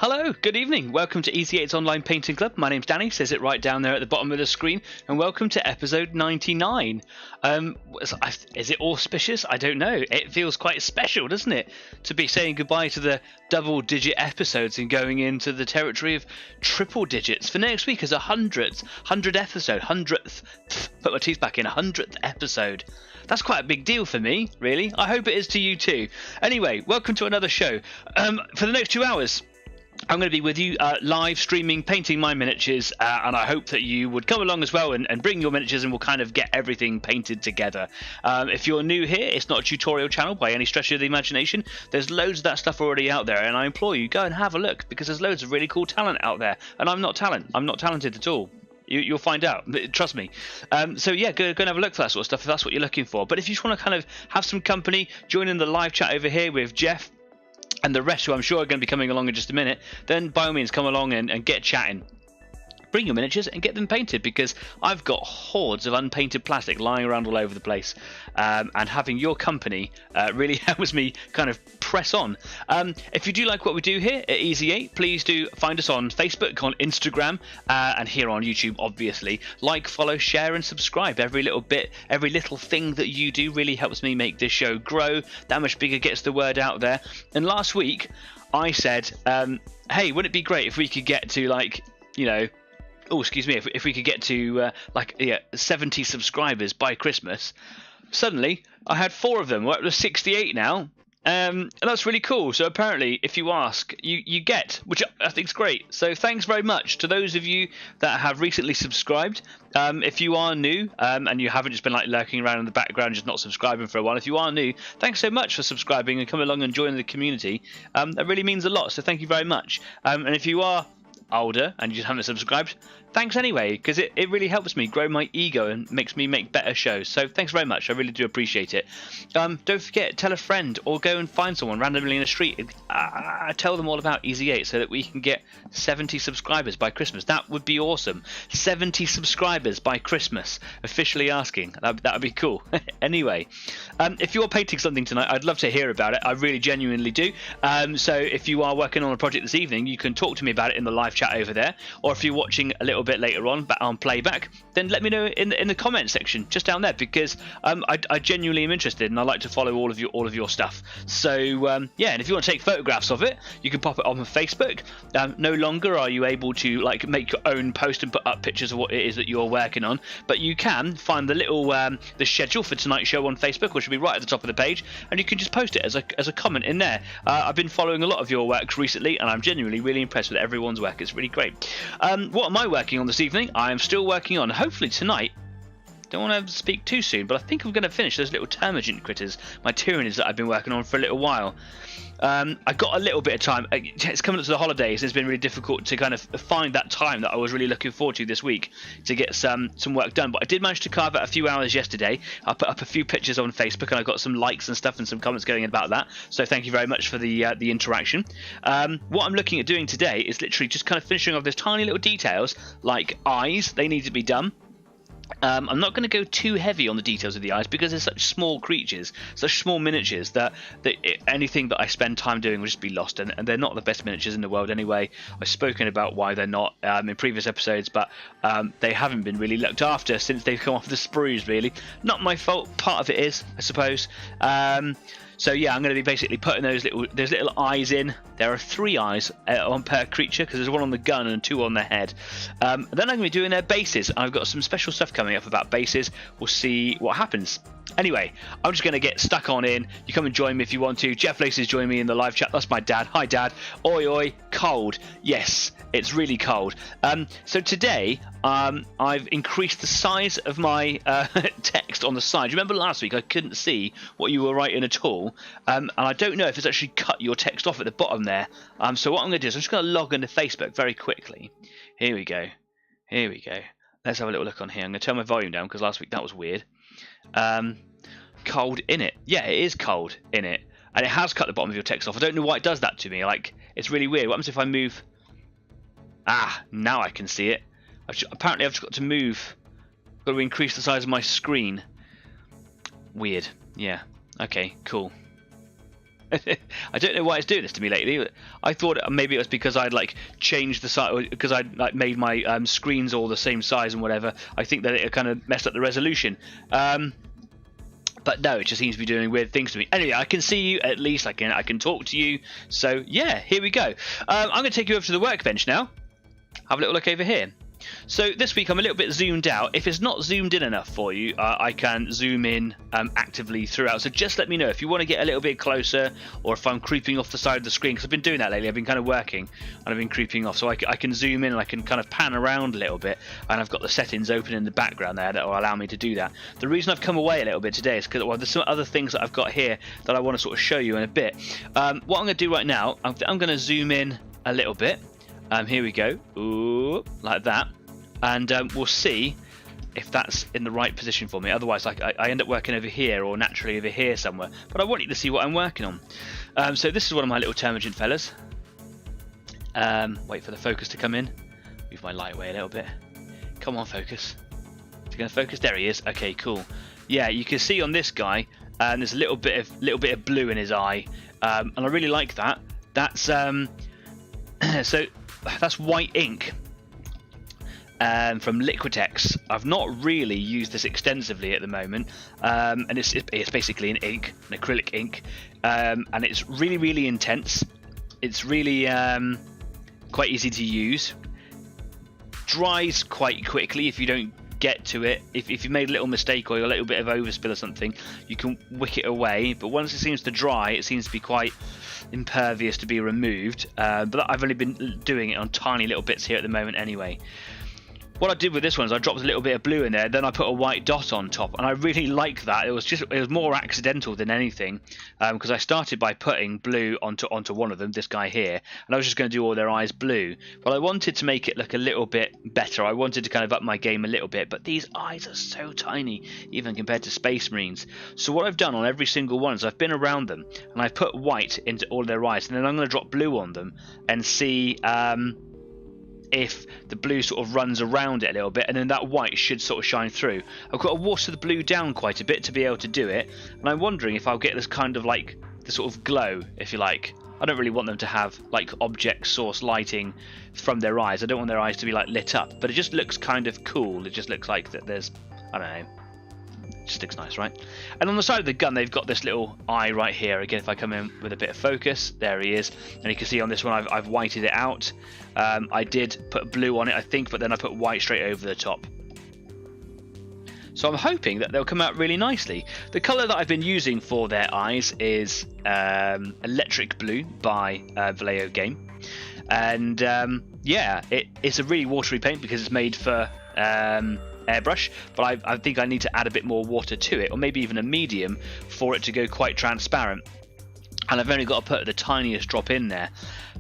Hello, good evening. Welcome to Easy 8's Online Painting Club. My name's Danny, says it right down there at the bottom of the screen, and welcome to episode 99. Is it auspicious? I don't know. It feels quite special, doesn't it? To be saying goodbye to the double-digit episodes and going into the territory of triple digits. For next week is a 100th episode, 100th, put my teeth back in, 100th episode. That's quite a big deal for me, really. I hope it is to you too. Anyway, welcome to another show. For the next 2 hours, I'm going to be with you live streaming, painting my miniatures, and I hope that you would come along as well and bring your miniatures, and we'll kind of get everything painted together. If you're new here, it's not a tutorial channel by any stretch of the imagination. There's loads of that stuff already out there, and I implore you, go and have a look, because there's loads of really cool talent out there, and I'm not talented at all. You'll find out, trust me. So yeah, go and have a look for that sort of stuff if that's what you're looking for. But if you just want to kind of have some company, join in the live chat over here with Jeff and the rest, who I'm sure are going to be coming along in just a minute, then by all means come along and get chatting. Bring your miniatures and get them painted, because I've got hordes of unpainted plastic lying around all over the place, and having your company really helps me kind of press on. If you do like what we do here at Easy 8, please do find us on Facebook, on Instagram, and here on YouTube, obviously. Like, follow, share and subscribe. Every little bit, every little thing that you do really helps me make this show grow. That much bigger gets the word out there. And last week I said, hey, wouldn't it be great if we could get to, like, you know, oh, excuse me, if we could get to 70 subscribers by Christmas. Suddenly I had 4 of them. We're up to 68 now, and that's really cool. So apparently if you ask, you get, which I think is great. So thanks very much to those of you that have recently subscribed. If you are new and you haven't just been like lurking around in the background just not subscribing for a while, if you are new, thanks so much for subscribing and coming along and joining the community. That really means a lot, so thank you very much. And if you are older and you just haven't subscribed, thanks anyway, because it really helps me grow my ego and makes me make better shows. So thanks very much, I really do appreciate it. Don't forget, tell a friend or go and find someone randomly in the street, tell them all about Easy 8 so that we can get 70 subscribers by Christmas. That would be awesome. 70 subscribers by Christmas, officially asking. That would be cool. Anyway, if you're painting something tonight, I'd love to hear about it. I really genuinely do. So if you are working on a project this evening, you can talk to me about it in the live chat over there, or if you're watching a little bit later on playback, then let me know in the comment section just down there, because I genuinely am interested and I like to follow all of your stuff. So yeah, and if you want to take photographs of it, you can pop it on Facebook. No longer are you able to like make your own post and put up pictures of what it is that you're working on, but you can find the little the schedule for tonight's show on Facebook, which will be right at the top of the page, and you can just post it as a comment in there. I've been following a lot of your works recently, and I'm genuinely really impressed with everyone's work. It's really great. What am I working on this evening? I am still working on, hopefully tonight, don't want to speak too soon, but I think I'm going to finish those little Termagant critters, my Tyranids that I've been working on for a little while. I got a little bit of time. It's coming up to the holidays. It's been really difficult to kind of find that time that I was really looking forward to this week to get some work done. But I did manage to carve out a few hours yesterday. I put up a few pictures on Facebook, and I got some likes and stuff and some comments going in about that. So thank you very much for the interaction. What I'm looking at doing today is literally just kind of finishing off those tiny little details like eyes. They need to be done. I'm not going to go too heavy on the details of the eyes, because they're such small creatures, such small miniatures, that anything that I spend time doing will just be lost, and they're not the best miniatures in the world anyway. I've spoken about why they're not in previous episodes, but they haven't been really looked after since they've come off the sprues, really. Not my fault, part of it is, I suppose. So yeah, I'm going to be basically putting those little eyes in. There are 3 eyes on per creature, because there's 1 on the gun and 2 on the head. Then I'm going to be doing their bases. I've got some special stuff coming up about bases. We'll see what happens. Anyway, I'm just going to get stuck on in. You come and join me if you want to. Jeff Laces joining me in the live chat. That's my dad. Hi, Dad. Oi, oi. Cold. Yes, it's really cold. So today, I've increased the size of my text on the side. You remember last week I couldn't see what you were writing at all, and I don't know if it's actually cut your text off at the bottom there. So what I'm going to do is I'm just going to log into Facebook very quickly. Here we go. Here we go. Let's have a little look on here. I'm going to turn my volume down because last week that was weird. Cold in it. Yeah, it is cold in it. And it has cut the bottom of your text off. I don't know why it does that to me. Like, it's really weird. What happens if I move? Ah, now I can see it. Apparently I've just got to move. Got to increase the size of my screen. Weird. Yeah. Okay, cool. I don't know why it's doing this to me lately. I thought maybe it was because I'd like changed the size, because I'd like made my screens all the same size and whatever. I think that it kind of messed up the resolution. But no, it just seems to be doing weird things to me. Anyway, I can see you at least. I can talk to you. So yeah, here we go. I'm going to take you over to the workbench now. Have a little look over here. So this week I'm a little bit zoomed out. If it's not zoomed in enough for you, I can zoom in actively throughout. So just let me know if you want to get a little bit closer, or if I'm creeping off the side of the screen, because I've been doing that lately. I've been kind of working and I've been creeping off, so I can zoom in and I can kind of pan around a little bit, and I've got the settings open in the background there that will allow me to do that. The reason I've come away a little bit today is because there's some other things that I've got here that I want to sort of show you in a bit. What I'm going to do right now, I'm going to zoom in a little bit. Here we go. Ooh, like that. And we'll see if that's in the right position for me. Otherwise, I end up working over here, or naturally over here somewhere. But I want you to see what I'm working on. So this is one of my little Termagant fellas. Wait for the focus to come in. Move my light away a little bit. Come on, focus. Is it going to focus? There he is. Okay, cool. Yeah, you can see on this guy, there's a little bit of blue in his eye, and I really like that. That's so that's white ink. From Liquitex. I've not really used this extensively at the moment, and it's basically an ink, an acrylic ink, and it's really intense. It's really quite easy to use. Dries quite quickly if you don't get to it. If you made a little mistake or a little bit of overspill or something, you can wick it away, but once it seems to dry, it seems to be quite impervious to be removed. But I've only been doing it on tiny little bits here at the moment anyway. What I did with this one is I dropped a little bit of blue in there, then I put a white dot on top, and I really like that. It was more accidental than anything, because I started by putting blue onto one of them, this guy here, and I was just going to do all their eyes blue. But I wanted to make it look a little bit better. I wanted to kind of up my game a little bit, but these eyes are so tiny, even compared to Space Marines. So what I've done on every single one is I've been around them, and I've put white into all their eyes, and then I'm going to drop blue on them and see if the blue sort of runs around it a little bit, and then that white should sort of shine through. I've got to water the blue down quite a bit to be able to do it, and I'm wondering if I'll get this kind of like the sort of glow, if you like. I don't really want them to have like object source lighting from their eyes. I don't want their eyes to be like lit up, but it just looks kind of cool. It just looks like that there's, I don't know, it just looks nice, right? And on the side of the gun they've got this little eye right here. Again, if I come in with a bit of focus, there he is, and you can see on this one I've whited it out. I did put blue on it, I think, but then I put white straight over the top. So I'm hoping that they'll come out really nicely. The colour that I've been using for their eyes is Electric Blue by Vallejo Game. And yeah, it's a really watery paint because it's made for airbrush, but I think I need to add a bit more water to it, or maybe even a medium, for it to go quite transparent. And I've only got to put the tiniest drop in there.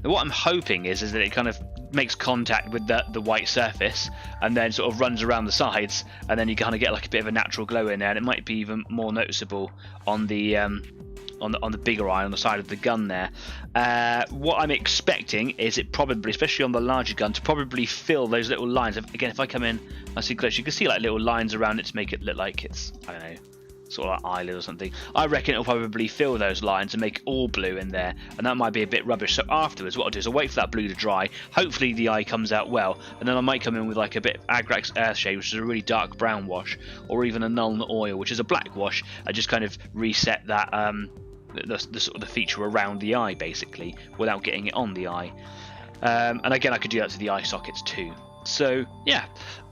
Now, what I'm hoping is that it kind of makes contact with the white surface and then sort of runs around the sides, and then you kind of get like a bit of a natural glow in there, and it might be even more noticeable on the bigger eye on the side of the gun there. What I'm expecting is it probably, especially on the larger gun, to probably fill those little lines. Again, if I come in nice and close, you can see like little lines around it to make it look like it's, I don't know, sort of like eyelid or something. I reckon it'll probably fill those lines and make all blue in there, and that might be a bit rubbish. So afterwards, what I'll do is I'll wait for that blue to dry. Hopefully the eye comes out well, and then I might come in with like a bit of Agrax Earthshade, which is a really dark brown wash, or even a Nuln Oil, which is a black wash. I just kind of reset that the sort of the feature around the eye basically, without getting it on the eye. And again, I could do that to the eye sockets too. So yeah,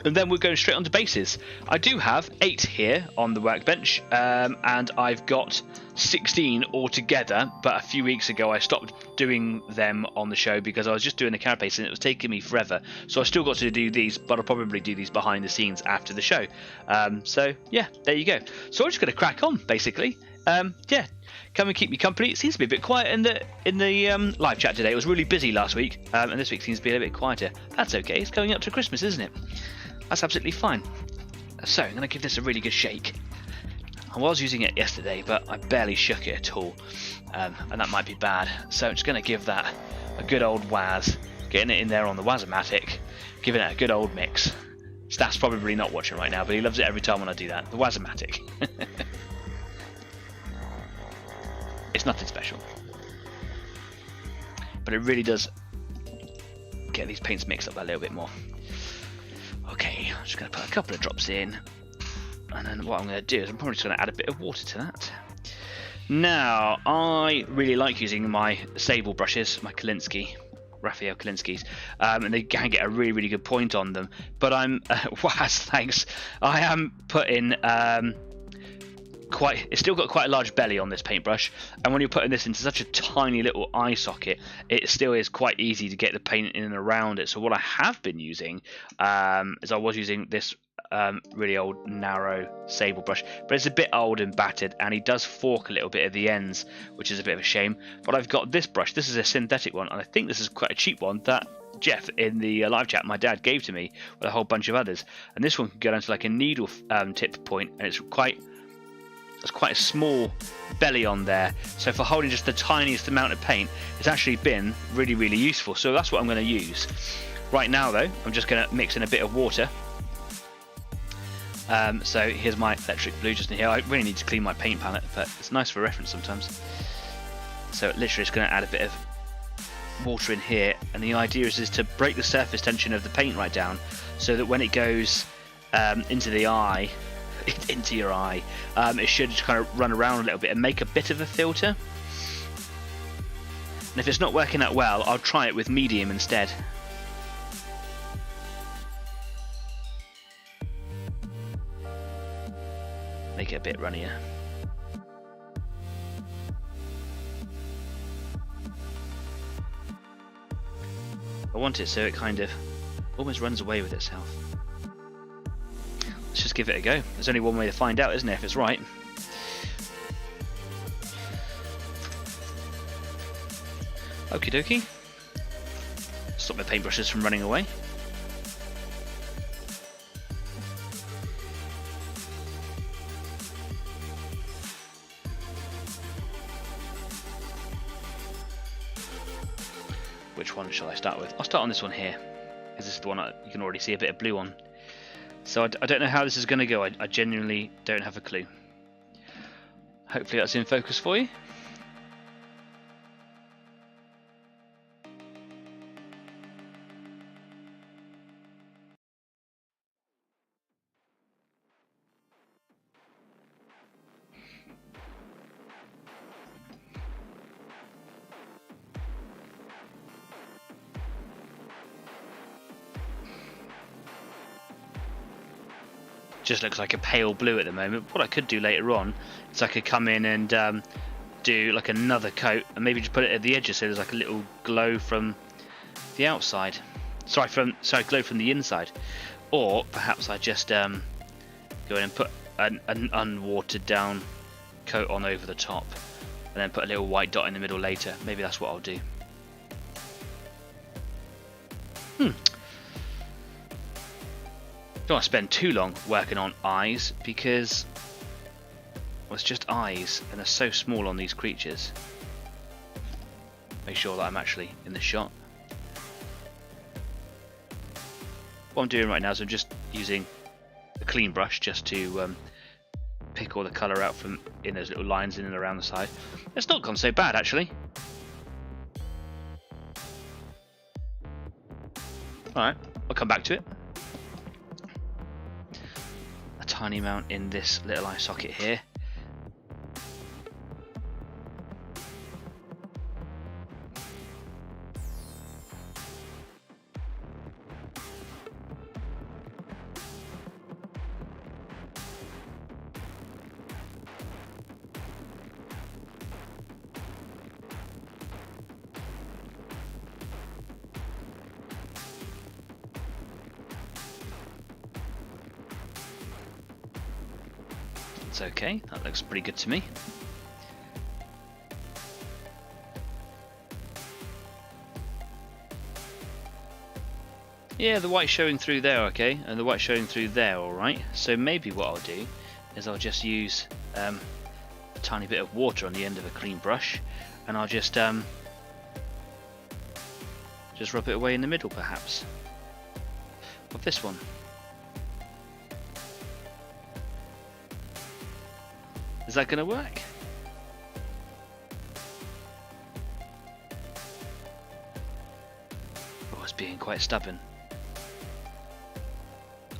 and then we're going straight on to bases. I do have 8 here on the workbench, and I've got 16 altogether, but a few weeks ago I stopped doing them on the show because I was just doing the carapace and it was taking me forever. So I still got to do these, but I'll probably do these behind the scenes after the show. So yeah, there you go. So I'm just going to crack on basically. Yeah, come and keep me company. It seems to be a bit quiet in the live chat today. It was really busy last week, and this week seems to be a little bit quieter. That's okay. It's coming up to Christmas, isn't it? That's absolutely fine. So I'm going to give this a really good shake. I was using it yesterday, but I barely shook it at all, and that might be bad. So I'm just going to give that a good old waz, getting it in there on the Wazomatic, giving it a good old mix. Staff's probably not watching right now, but he loves it every time when I do that. The Wazomatic. It's nothing special. but it really does get these paints mixed up a little bit more. Okay, I'm just going to put a couple of drops in, and then what I'm going to do is I'm probably just going to add a bit of water to that. Now, I really like using my sable brushes, my Raphael Kalinskis, and they can get a really, really good point on them. But I'm, thanks. I am putting it's still got quite a large belly on this paintbrush, and when you're putting this into such a tiny little eye socket, it still is quite easy to get the paint in and around it. So what I have been using is I was using this really old narrow sable brush, but it's a bit old and battered, and he does fork a little bit at the ends, which is a bit of a shame. But I've got this brush. This is a synthetic one, and I think this is quite a cheap one that Jeff in the live chat, my dad, gave to me with a whole bunch of others. And this one can go down to like a needle tip point, and it's quite a small belly on there, so for holding just the tiniest amount of paint, it's actually been really, really useful. So that's what I'm going to use. Right now though, I'm just going to mix in a bit of water. So here's my electric blue just in here. I really need to clean my paint palette, but it's nice for reference sometimes. So literally just going to add a bit of water in here, and the idea is to break the surface tension of the paint right down, so that when it goes into the eye, into your eye, it should just kind of run around a little bit and make a bit of a filter. And if it's not working that well, I'll try it with medium instead. Make it a bit runnier. I want it so it kind of almost runs away with itself. Let's just give it a go. There's only one way to find out, isn't there, if it's right. Okie dokie. Stop my paintbrushes from running away. Which one shall I start with? I'll start on this one here, because this is the one you can already see a bit of blue on. So I don't know how this is going to go. I genuinely don't have a clue. Hopefully that's in focus for you. Just looks like a pale blue at the moment. What I could do later on is I could come in and do like another coat, and maybe just put it at the edges so there's like a little glow from the outside. Sorry, glow from the inside. Or perhaps I just go in and put an unwatered down coat on over the top, and then put a little white dot in the middle later. Maybe that's what I'll do. Don't want to spend too long working on eyes, because well, it's just eyes and they're so small on these creatures. Make sure that I'm actually in the shot. What I'm doing right now is I'm just using a clean brush just to pick all the colour out from in those little lines in and around the side. It's not gone so bad actually. Alright, I'll come back to it. A tiny amount in this little eye socket here. It's okay, that looks pretty good to me. Yeah, the white showing through there, okay, and the white showing through there, alright. So maybe what I'll do is I'll just use a tiny bit of water on the end of a clean brush, and I'll just rub it away in the middle, perhaps, of this one. Is that going to work? quite stubborn.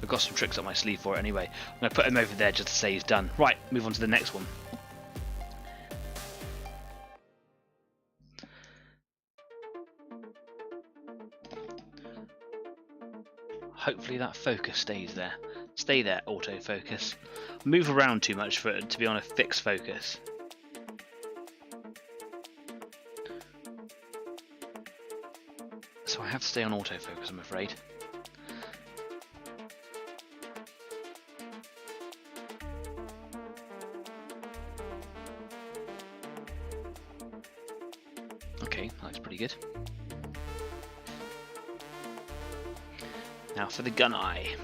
I've got some tricks up my sleeve for it anyway. I'm going to put him over there just to say he's done. Right, move on to the next one. Hopefully that focus stays there. Stay there, autofocus. Move around too much for it to be on a fixed focus. So I have to stay on autofocus, I'm afraid. Okay, that's pretty good. Now for the gun eye.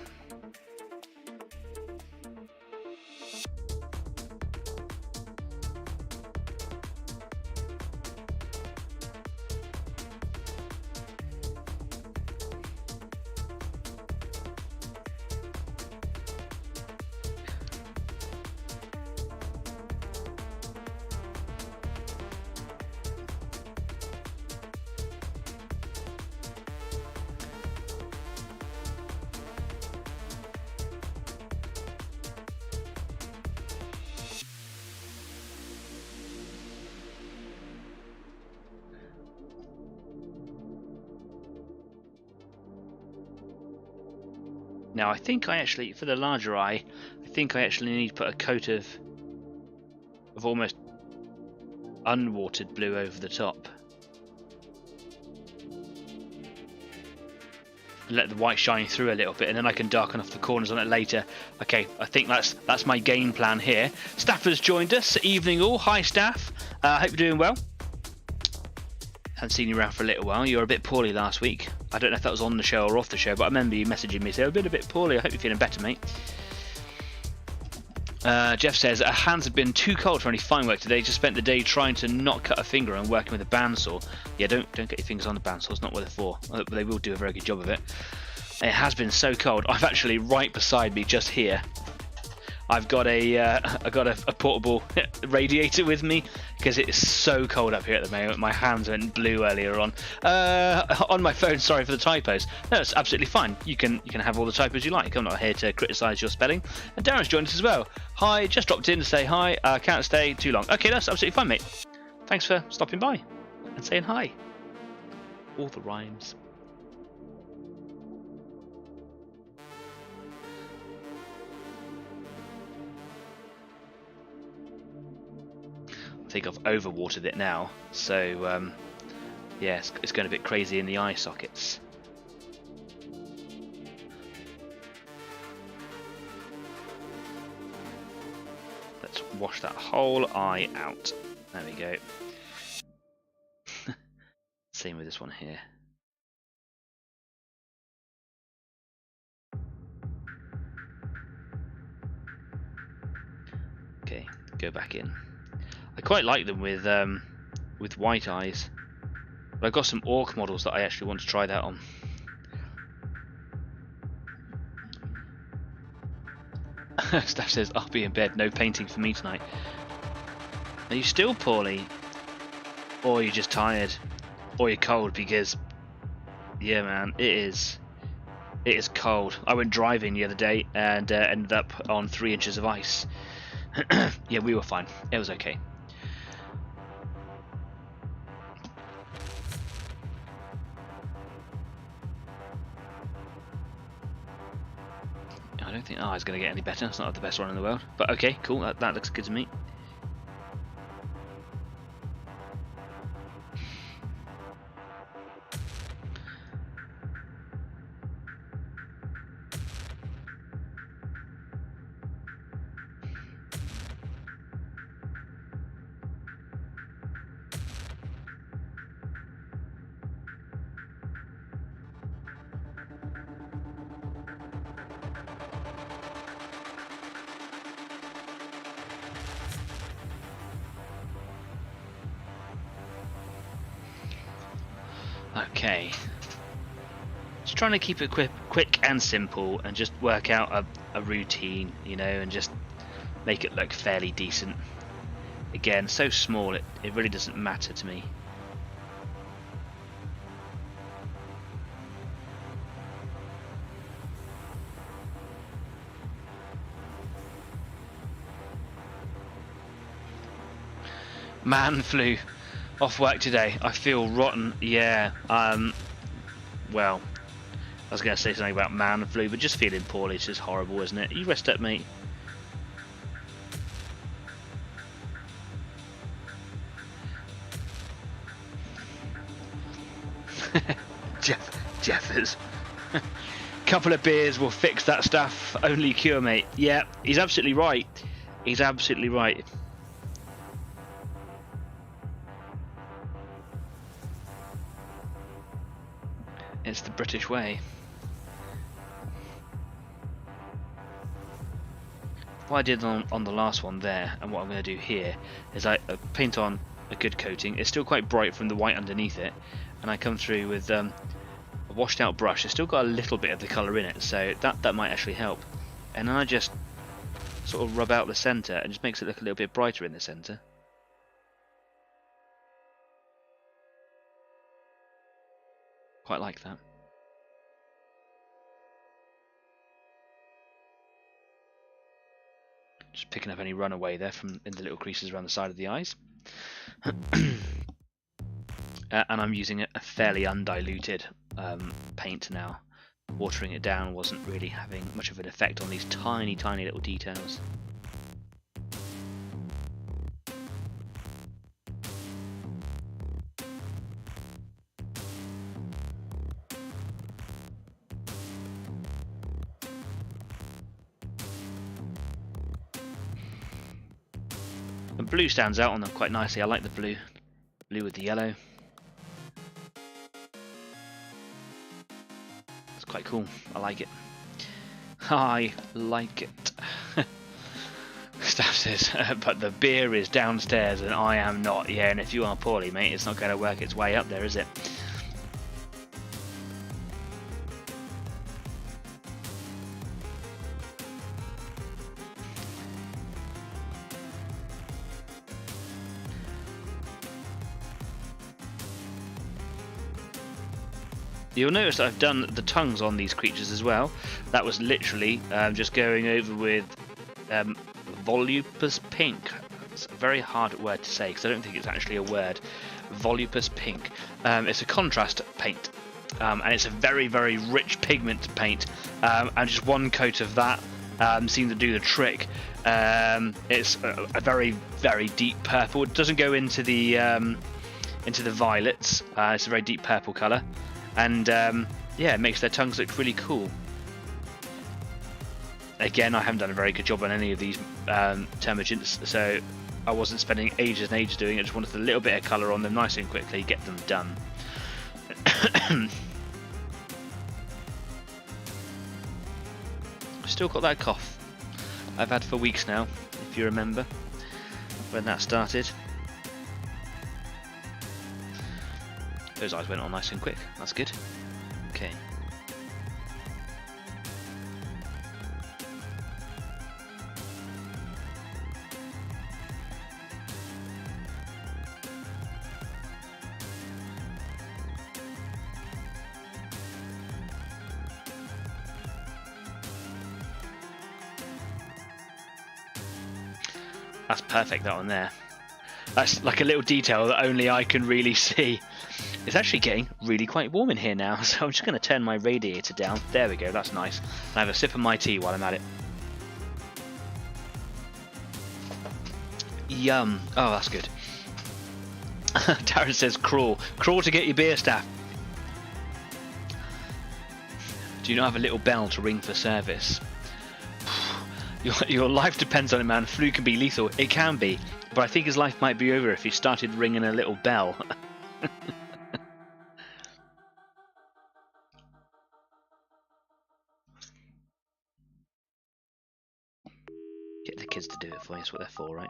Now I think I actually, for the larger eye, I think I actually need to put a coat of almost unwatered blue over the top. And let the white shine through a little bit, and then I can darken off the corners on it later. Okay, I think that's my game plan here. Staff has joined us. Evening all. Hi Staff. Hope you're doing well. Haven't seen you around for a little while. You were a bit poorly last week. I don't know if that was on the show or off the show, but I remember you messaging me saying, I've been a bit poorly. I hope you're feeling better, mate. Jeff says, our hands have been too cold for any fine work today. Just spent the day trying to not cut a finger and working with a bandsaw. Yeah, don't get your fingers on the bandsaw. It's not what they're for. They will do a very good job of it. It has been so cold. I've actually, right beside me, just here, I've got a portable radiator with me because it is so cold up here at the moment. My hands went blue earlier on. On my phone, sorry for the typos. No, it's absolutely fine. You can have all the typos you like. I'm not here to criticise your spelling. And Darren's joined us as well. Hi, just dropped in to say hi. Can't stay too long. Okay, that's absolutely fine, mate. Thanks for stopping by and saying hi. All the rhymes. I think I've overwatered it now, so yeah, it's going a bit crazy in the eye sockets. Let's wash that whole eye out. There we go. Same with this one here. Okay, go back in. I quite like them with white eyes, but I've got some orc models that I actually want to try that on. Steph says, I'll be in bed, no painting for me tonight. Are you still poorly? Or you're just tired? Or you're cold? Because, yeah man, it is cold. I went driving the other day and ended up on 3 inches of ice. Yeah, we were fine. It was okay. I don't think it's going to get any better. It's not the best one in the world. But okay, cool. That looks good to me. Okay, just trying to keep it quick and simple and just work out a routine, you know, and just make it look fairly decent. Again, so small it really doesn't matter to me. Man flu. Off work today. I feel rotten. Yeah. Well, I was going to say something about man flu, but just feeling poorly is just horrible, isn't it? You rest up, mate. Jeffers. Couple of beers will fix that stuff. Only cure, mate. Yeah, he's absolutely right. He's absolutely right. It's the British way. What I did on the last one there, and what I'm going to do here, is I paint on a good coating. It's still quite bright from the white underneath it, and I come through with a washed out brush. It's still got a little bit of the colour in it, so that might actually help. And then I just sort of rub out the centre, and just makes it look a little bit brighter in the centre. Quite like that. Just picking up any runaway there from in the little creases around the side of the eyes. And I'm using a fairly undiluted paint now. Watering it down wasn't really having much of an effect on these tiny little details. The blue stands out on them quite nicely. I like the blue with the yellow. It's quite cool. I like it. I like it. Staff says, but the beer is downstairs and I am not. Yeah, and if you are poorly, mate, it's not going to work its way up there, is it? You'll notice that I've done the tongues on these creatures as well. That was literally just going over with volupus pink. It's a very hard word to say because I don't think it's actually a word. Volupus pink. It's a contrast paint, and it's a very rich pigment paint. And just one coat of that seemed to do the trick. It's a very deep purple. It doesn't go into the violets. It's a very deep purple colour. And yeah, it makes their tongues look really cool. Again, I haven't done a very good job on any of these Termagants, so I wasn't spending ages and ages doing it. I just wanted a little bit of colour on them nice and quickly, get them done. Still got that cough I've had for weeks now, if you remember when that started. Those eyes went on nice and quick. That's good. Okay. That's perfect, that one there. That's like a little detail that only I can really see. It's actually getting really quite warm in here now, so I'm just going to turn my radiator down. There we go, that's nice. And I have a sip of my tea while I'm at it. Yum. Oh, that's good. Darren says crawl. Crawl to get your beer, staff. Do you not have a little bell to ring for service? Your life depends on it, man. Flu can be lethal. It can be. But I think his life might be over if he started ringing a little bell. Get the kids to do it for you. That's what they're for, right?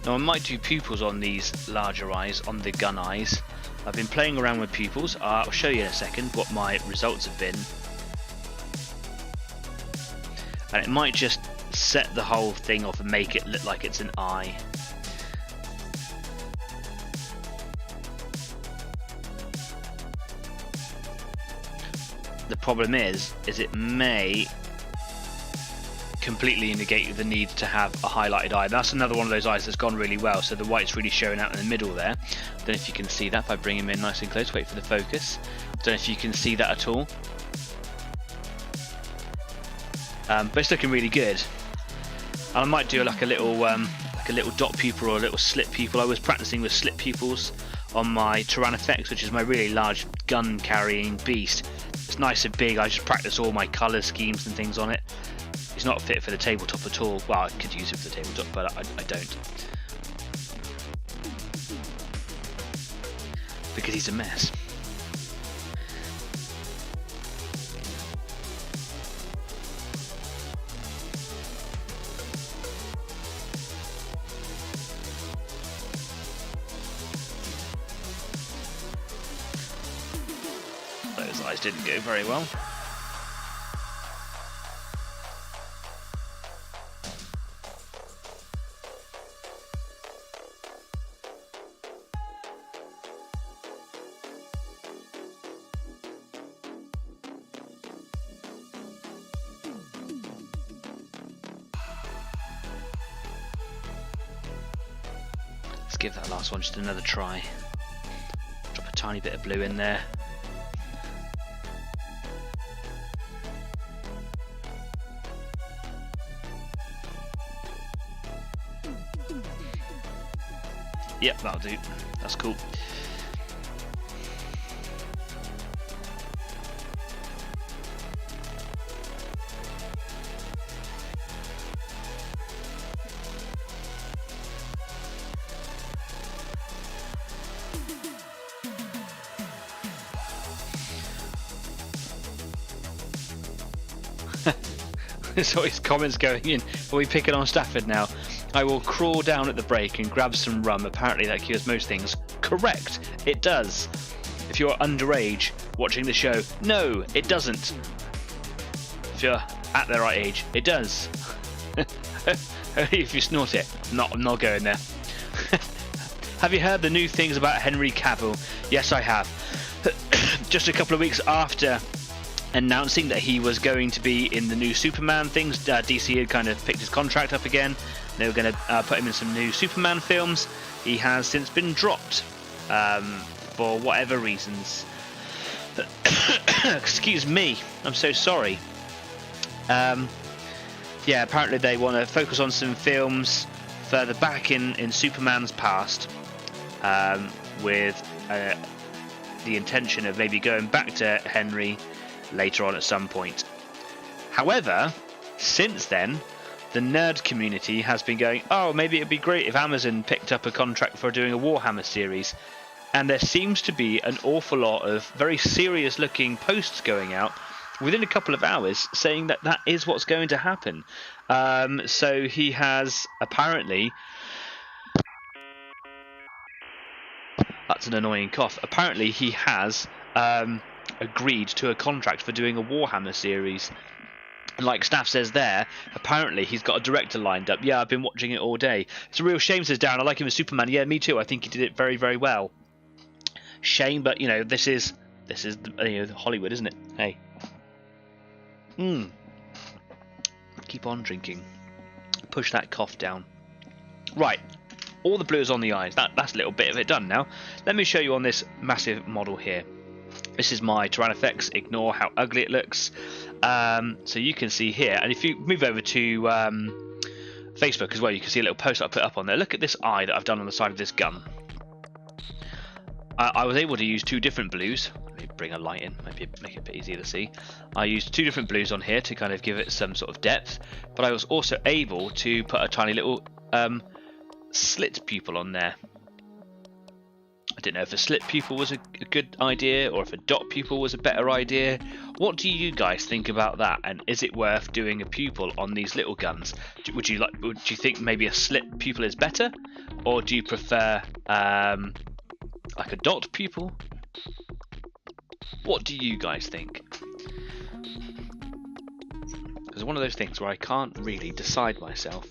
Now I might do pupils on these larger eyes, on the gun eyes. I've been playing around with pupils. I'll show you in a second what my results have been. And it might just set the whole thing off and make it look like it's an eye. The problem is it may completely negate the need to have a highlighted eye. That's another one of those eyes that's gone really well, so the white's really showing out in the middle there. Don't know if you can see that by bringing him in nice and close. Wait for the focus. Don't know if you can see that at all. But it's looking really good. And I might do like a little dot pupil or a little slit pupil. I was practicing with slit pupils on my Tyranid, which is my really large gun carrying beast. It's nice and big. I just practice all my colour schemes and things on it. It's not fit for the tabletop at all. Well, I could use it for the tabletop, but I don't. Because he's a mess. Those eyes didn't go very well. Let's give that last one just another try. Drop a tiny bit of blue in there. Yep, that'll do. That's cool. There's always comments going in. Are we picking on Stafford now? I will crawl down at the break and grab some rum. Apparently that cures most things. Correct, it does. If you're underage watching the show, no, it doesn't. If you're at the right age, it does. Only if you snort it. I'm not going there. Have you heard the new things about Henry Cavill? Yes, I have. Just a couple of weeks after announcing that he was going to be in the new Superman things, DC had kind of picked his contract up again. They were going to put him in some new Superman films. He has since been dropped for whatever reasons. Excuse me, I'm so sorry. Yeah, apparently they want to focus on some films further back in Superman's past, with the intention of maybe going back to Henry later on at some point. However, since then, the nerd community has been going, oh, maybe it'd be great if Amazon picked up a contract for doing a Warhammer series. And there seems to be an awful lot of very serious looking posts going out within a couple of hours saying that that is what's going to happen. So he has apparently... That's an annoying cough. Apparently he has agreed to a contract for doing a Warhammer series. And like Staff says there, apparently he's got a director lined up. Yeah, I've been watching it all day. It's a real shame, says Darren. I like him as Superman. Yeah, me too. I think he did it very, very well. Shame, but you know, this is Hollywood, isn't it? Hey. Keep on drinking. Push that cough down. Right. All the blue is on the eyes. That's a little bit of it done now. Let me show you on this massive model here. This is my Tyranid. Ignore how ugly it looks. So you can see here, and if you move over to Facebook as well, you can see a little post I put up on there. Look at this eye that I've done on the side of this gun. I was able to use two different blues. Let me bring a light in, maybe make it a bit easier to see. I used two different blues on here to kind of give it some sort of depth, but I was also able to put a tiny little slit pupil on there. I didn't know if a slit pupil was a good idea or if a dot pupil was a better idea. What do you guys think about that? And is it worth doing a pupil on these little guns? Would you think maybe a slit pupil is better, or do you prefer like a dot pupil? What do you guys think? It's one of those things where I can't really decide myself.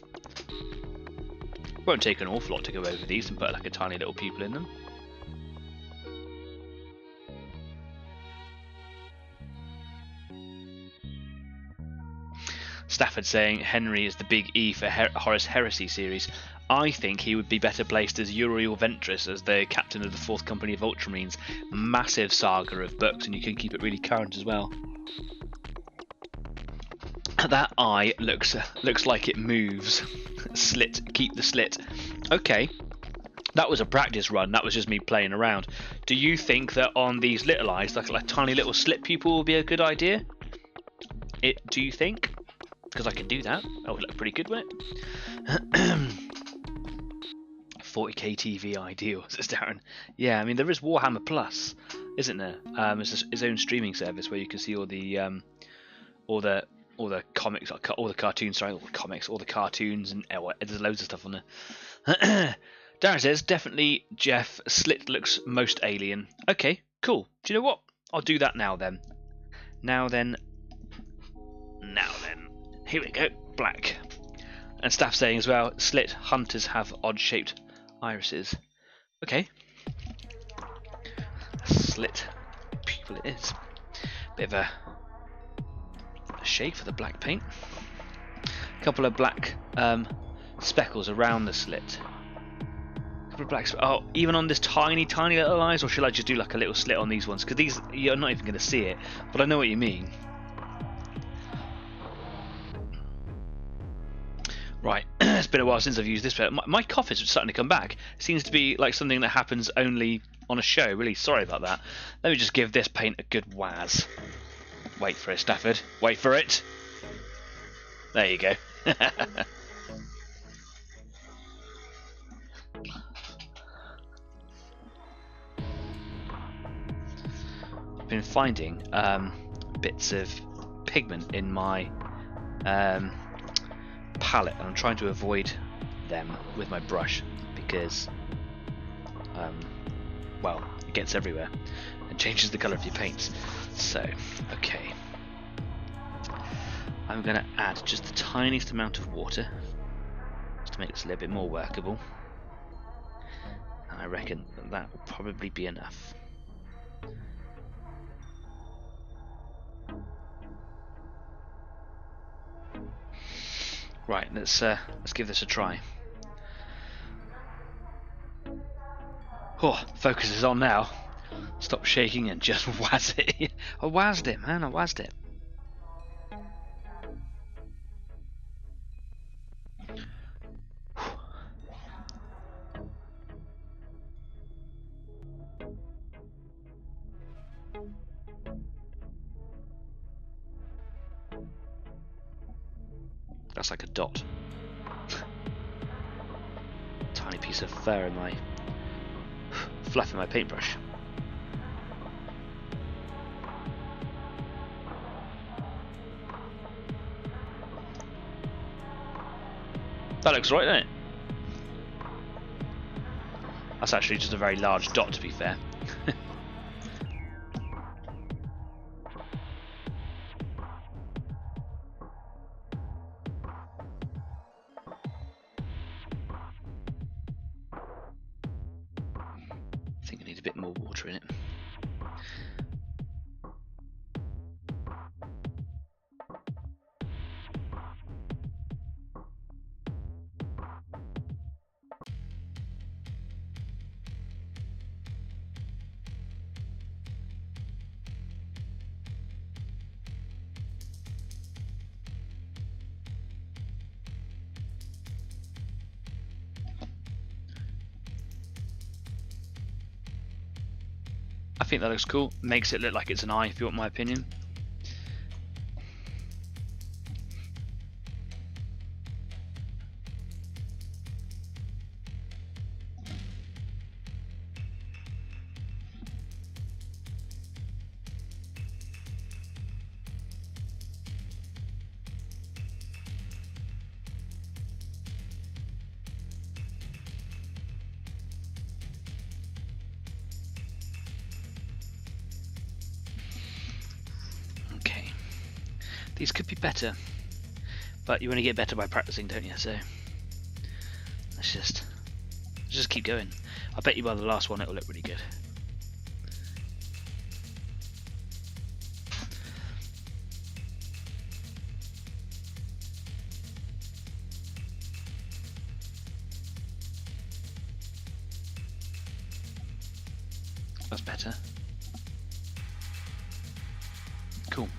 It won't take an awful lot to go over these and put like a tiny little pupil in them. Stafford saying Henry is the big E for Horus Heresy series. I think he would be better placed as Uriel Ventress, as the captain of the 4th Company of Ultramarines. Massive saga of books, and you can keep it really current as well. That eye looks like it moves. Slit, keep the slit. Okay, that was a practice run. That was just me playing around. Do you think that on these little eyes, like a tiny little slit pupil, will be a good idea? Do you think? Because I can do that. That would look pretty good, wouldn't it? 40k TV ideal, says Darren. Yeah, I mean there is Warhammer Plus, isn't there? It's his own streaming service where you can see all the comics, all the cartoons. Sorry, all the comics, all the cartoons, and there's loads of stuff on there. Darren says definitely Jeff Slit looks most alien. Okay, cool. Do you know what? I'll do that now then. Now then. Here we go. Black. And Staff saying as well, Slit hunters have odd-shaped irises. Okay. Slit pupil it is. Bit of a shade for the black paint. A couple of black speckles around the slit. A couple of black even on this tiny little eyes, or should I just do like a little slit on these ones? Because these, you're not even going to see it, but I know what you mean. Right, it's been a while since I've used this, but my cough is starting to come back. It seems to be like something that happens only on a show. Really sorry about that. Let me just give this paint a good waz. Wait for it, Stafford. Wait for it. There you go. I've been finding bits of pigment in my palette, and I'm trying to avoid them with my brush because well, it gets everywhere and changes the colour of your paints. So okay, I'm going to add just the tiniest amount of water just to make this a little bit more workable, and I reckon that will probably be enough. Right, let's give this a try. Oh, focus is on now. Stop shaking and just waz it. I wazzed it, man. I wazzed it. That's like a dot. Tiny piece of fur in my fluff in my paintbrush. That looks right, doesn't it? That's actually just a very large dot, to be fair. I think I need a bit more water in it. I think that looks cool. Makes it look like it's an eye, if you want my opinion. These could be better, but you only get better by practicing, don't you? So let's just keep going. I bet you by the last one it'll look really good. That's better. Cool.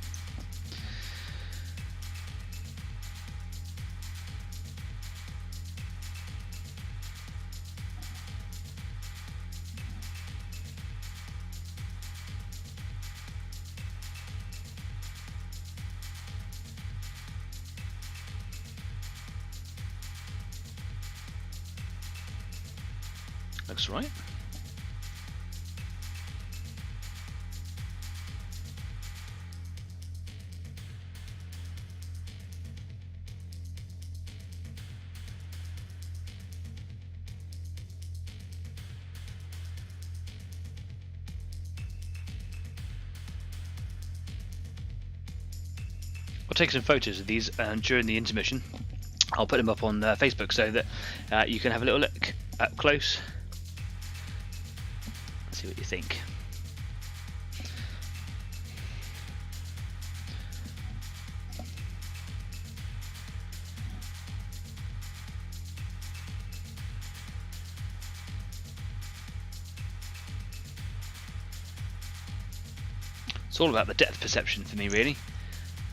Looks right. I'll take some photos of these during the intermission. I'll put them up on Facebook so that you can have a little look up close. See what you think. It's all about the depth perception for me, really.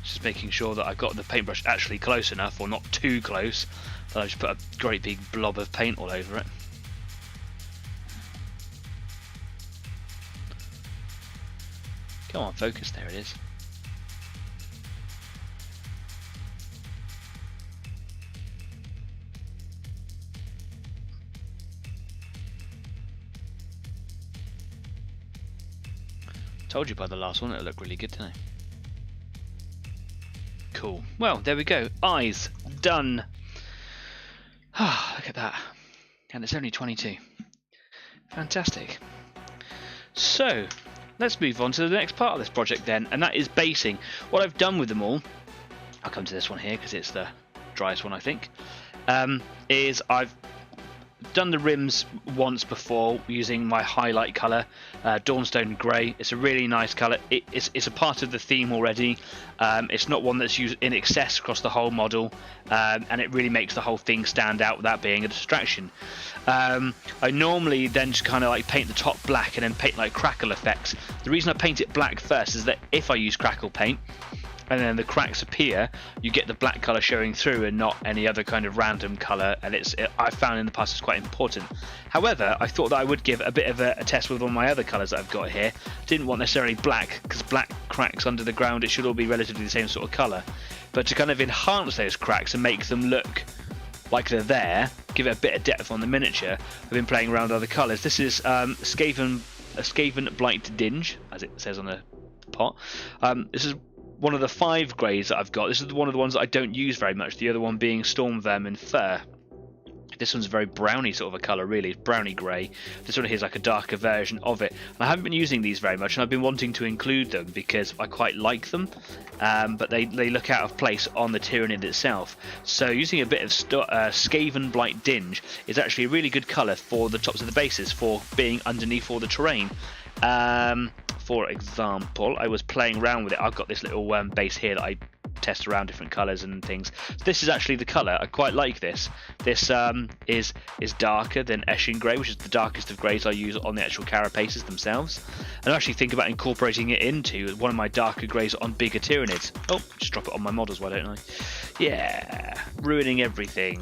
Just making sure that I've got the paintbrush actually close enough, or not too close, that I just put a great big blob of paint all over it. Come on, focus, there it is. Told you by the last one it'll look really good, didn't I? Cool. Well, there we go. Eyes done. Ah, look at that. And it's only 22. Fantastic. So, let's move on to the next part of this project then, and that is basing. What I've done with them all, I'll come to this one here because it's the driest one I think, is I've done the rims once before using my highlight colour, Dawnstone Grey. It's a really nice colour. It's a part of the theme already. It's not one that's used in excess across the whole model, and it really makes the whole thing stand out without being a distraction. I normally then just kind of like paint the top black and then paint like crackle effects. The reason I paint it black first is that if I use crackle paint and then the cracks appear, you get the black colour showing through and not any other kind of random colour, and I've found in the past it's quite important. However, I thought that I would give a bit of a test with one of my other colours that I've got here. Didn't want necessarily black, because black cracks under the ground, it should all be relatively the same sort of colour. But to kind of enhance those cracks and make them look like they're there, give it a bit of depth on the miniature, I've been playing around with other colours. This is Skaven Blight Dinge, as it says on the pot. This is one of the 5 greys that I've got. This is one of the ones that I don't use very much, the other one being Storm Vermin Fur. This one's a very browny sort of a colour, really. It's browny grey. This one here is like a darker version of it. And I haven't been using these very much, and I've been wanting to include them because I quite like them, but they look out of place on the Tyranid itself. So using a bit of Skaven Blight Dinge is actually a really good colour for the tops of the bases, for being underneath all the terrain. For example, I was playing around with it. I've got this little base here that I test around different colours and things. So this is actually the colour. I quite like this. This is darker than Eshin Grey, which is the darkest of greys I use on the actual carapaces themselves. And I actually think about incorporating it into one of my darker greys on bigger Tyranids. Oh, just drop it on my models, why don't I? Yeah, ruining everything.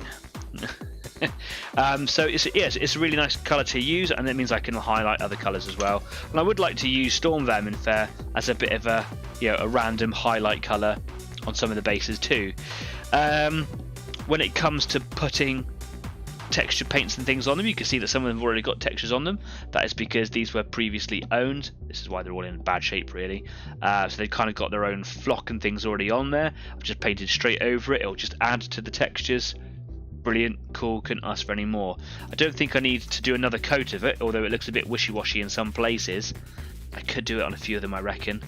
So it's a really nice colour to use, and it means I can highlight other colours as well. And I would like to use Storm Vermin Fair as a bit of a random highlight colour on some of the bases too. When it comes to putting texture paints and things on them, you can see that some of them have already got textures on them. That is because these were previously owned. This is why they're all in bad shape, really. So they've kind of got their own flock and things already on there. I've just painted straight over it. It'll just add to the textures. Brilliant, cool, couldn't ask for any more. I don't think I need to do another coat of it, although it looks a bit wishy-washy in some places. I could do it on a few of them, I reckon.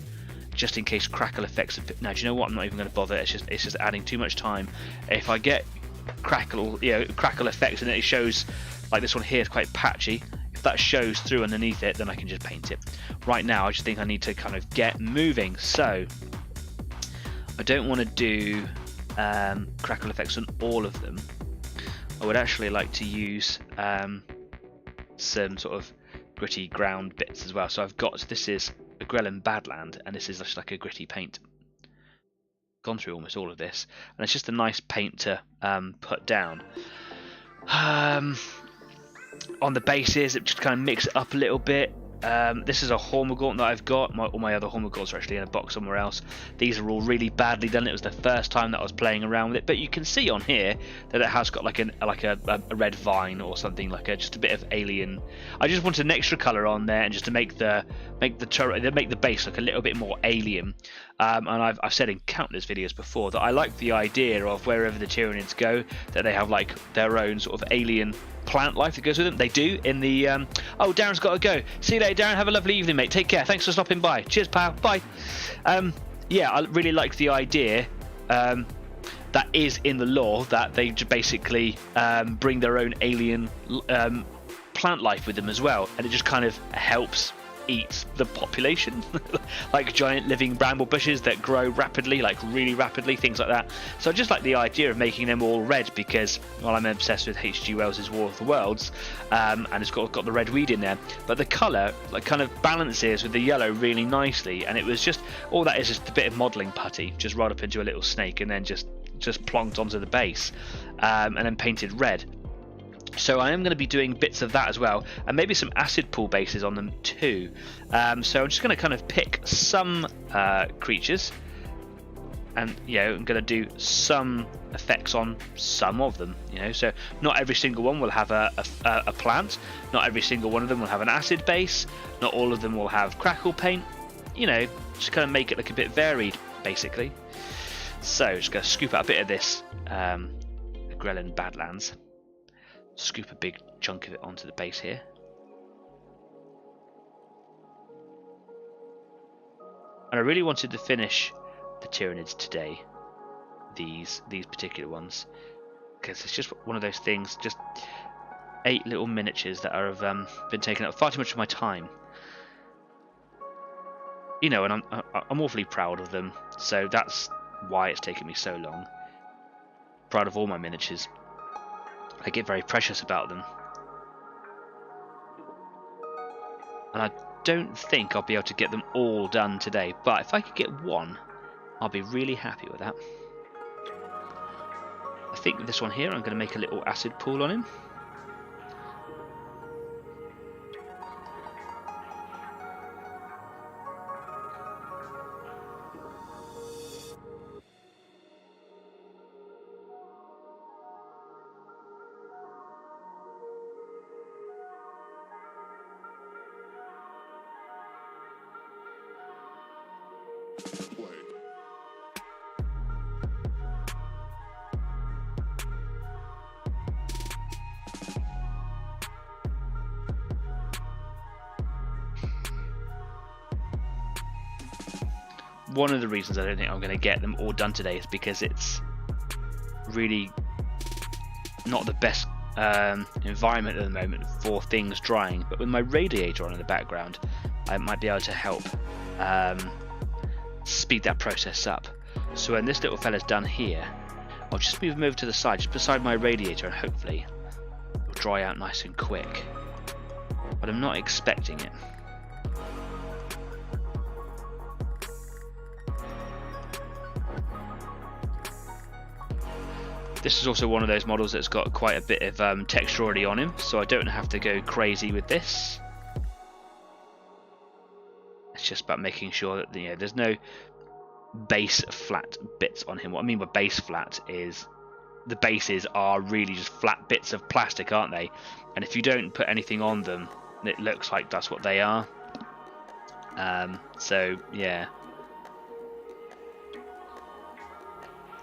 just in case crackle effects. Now, do you know what? I'm not even going to bother. It's just adding too much time. If I get crackle effects and it shows like this one here is quite patchy, if that shows through underneath it, then I can just paint it. Right now, I just think I need to kind of get moving. So I don't want to do crackle effects on all of them. I would actually like to use some sort of gritty ground bits as well. So I've got, this is a Grelin Badland, and this is just like a gritty paint. Gone through almost all of this, and it's just a nice paint to put down. On the bases, it just kind of mix it up a little bit. This is a Hormigaunt that I've got. All my other Hormigaunts are actually in a box somewhere else. These are all really badly done. It was the first time that I was playing around with it, but you can see on here that it has got like a red vine or something, like just a bit of alien. I just wanted an extra color on there, and just to make the base look a little bit more alien. And I've said in countless videos before that I like the idea of wherever the Tyranids go, that they have like their own sort of alien plant life that goes with them. They do in the oh, Darren's got to go. See you later, Darren. Have a lovely evening, mate. Take care. Thanks for stopping by. Cheers, pal. Bye. Yeah, I really like the idea that is in the lore, that they basically bring their own alien plant life with them as well, and it just kind of helps eat the population. Like giant living bramble bushes that grow rapidly, like really rapidly, things like that. So I just like the idea of making them all red, because, well, I'm obsessed with H.G. Wells' War of the Worlds, and it's got the red weed in there, but the colour like kind of balances with the yellow really nicely, and it was just, all that is just a bit of modelling putty just rolled up into a little snake and then just plonked onto the base, and then painted red. So I am going to be doing bits of that as well, and maybe some acid pool bases on them too. So I'm just going to kind of pick some creatures, and I'm going to do some effects on some of them. So not every single one will have a plant. Not every single one of them will have an acid base. Not all of them will have crackle paint. Just kind of make it look a bit varied, basically. So just going to scoop out a bit of this Grelin Badlands. Scoop a big chunk of it onto the base here. And I really wanted to finish the Tyranids today, these particular ones, because it's just one of those things, just 8 little miniatures that have been taking up far too much of my time. And I'm awfully proud of them, so that's why it's taken me so long. Proud of all my miniatures. I get very precious about them, and I don't think I'll be able to get them all done today, but if I could get one, I'll be really happy with that. I think with this one here, I'm going to make a little acid pool on him. One of the reasons I don't think I'm going to get them all done today is because it's really not the best environment at the moment for things drying, but with my radiator on in the background, I might be able to help speed that process up. So when this little fella's done here, I'll just move him over to the side, just beside my radiator, and hopefully it'll dry out nice and quick. But I'm not expecting it. This is also one of those models that's got quite a bit of texture already on him, so I don't have to go crazy with this. It's just about making sure that there's no base flat bits on him. What I mean by base flat is the bases are really just flat bits of plastic, aren't they? And if you don't put anything on them, it looks like that's what they are. So yeah,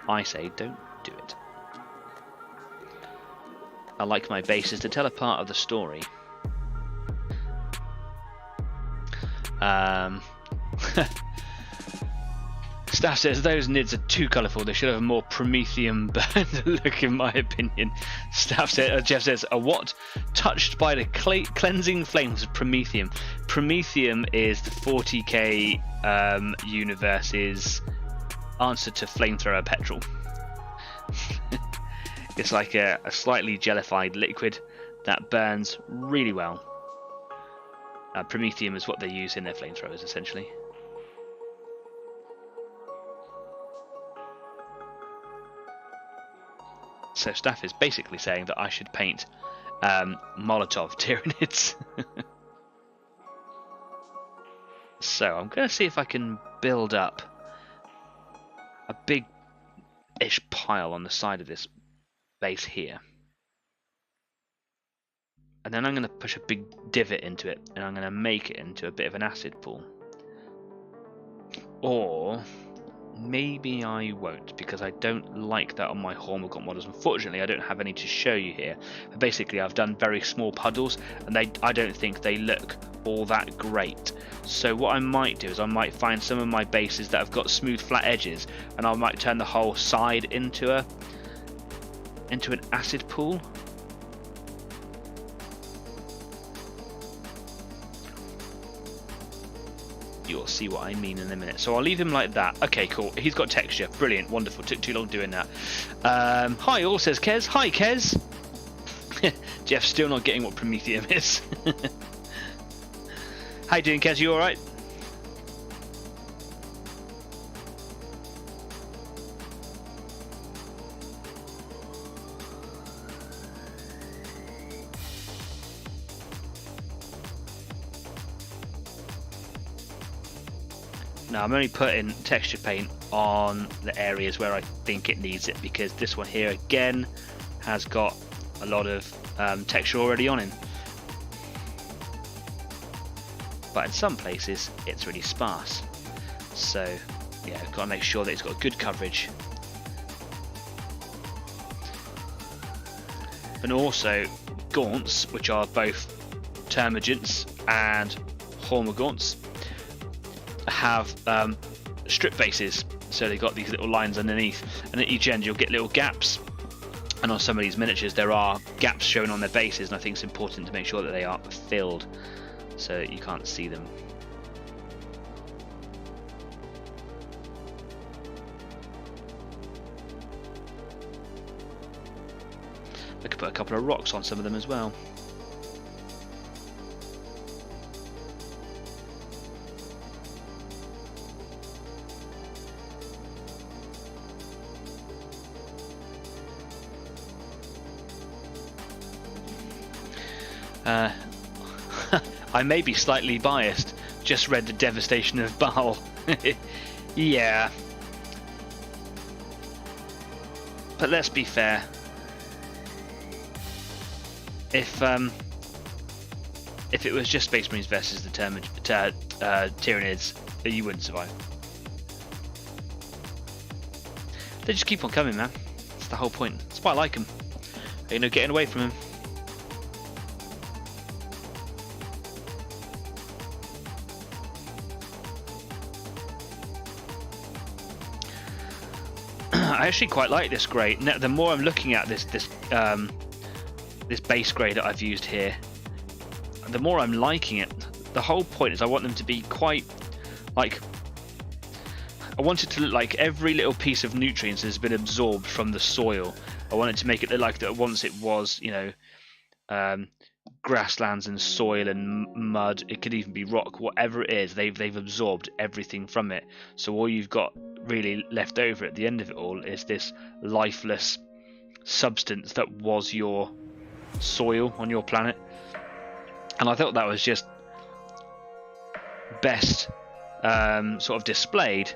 I say don't do it. I like my bases to tell a part of the story. Staff says those nids are too colourful. They should have a more Prometheum burned look, in my opinion. Staff says, Jeff says, a what? Touched by the cleansing flames of Prometheum. Prometheum is the 40k universe's answer to flamethrower petrol. It's like a slightly jellified liquid that burns really well. Prometheum is what they use in their flamethrowers, essentially. So Staff is basically saying that I should paint Molotov Tyranids. So I'm going to see if I can build up a big-ish pile on the side of this base here. And then I'm going to push a big divot into it, and I'm going to make it into a bit of an acid pool. Or maybe I won't, because I don't like that on my Hormigaunt models. Unfortunately, I don't have any to show you here. But basically, I've done very small puddles, and I don't think they look all that great. So what I might do is I might find some of my bases that have got smooth, flat edges, and I might turn the whole side into an acid pool. You'll see what I mean in a minute. So I'll leave him like that. Okay, cool. He's got texture. Brilliant. Wonderful. Took too long doing that. Hi all, says Kez. Hi, Kez. Jeff's still not getting what Prometheum is. How you doing, Kez? You alright? Now I'm only putting texture paint on the areas where I think it needs it, because this one here again has got a lot of texture already on it. But in some places it's really sparse. So yeah, I've got to make sure that it's got good coverage. And also gaunts, which are both Termagants and Hormigaunts, have strip bases, so they've got these little lines underneath, and at each end you'll get little gaps, and on some of these miniatures there are gaps shown on their bases, and I think it's important to make sure that they are filled so that you can't see them. I could put a couple of rocks on some of them as well. I may be slightly biased. Just read the devastation of Baal. Yeah. But let's be fair. If it was just Space Marines versus the Tyranids, you wouldn't survive. They just keep on coming, man. That's the whole point. That's why I like them. You know, getting away from them. I actually quite like this grey. The more I'm looking at this base grey that I've used here, the more I'm liking it. The whole point is I want them to be quite like, I want it to look like every little piece of nutrients has been absorbed from the soil. I want it to make it look like that once it was, you know, grasslands and soil and mud. It could even be rock, whatever it is. They've absorbed everything from it. So all you've got really left over at the end of it all is this lifeless substance that was your soil on your planet. And I thought that was just best sort of displayed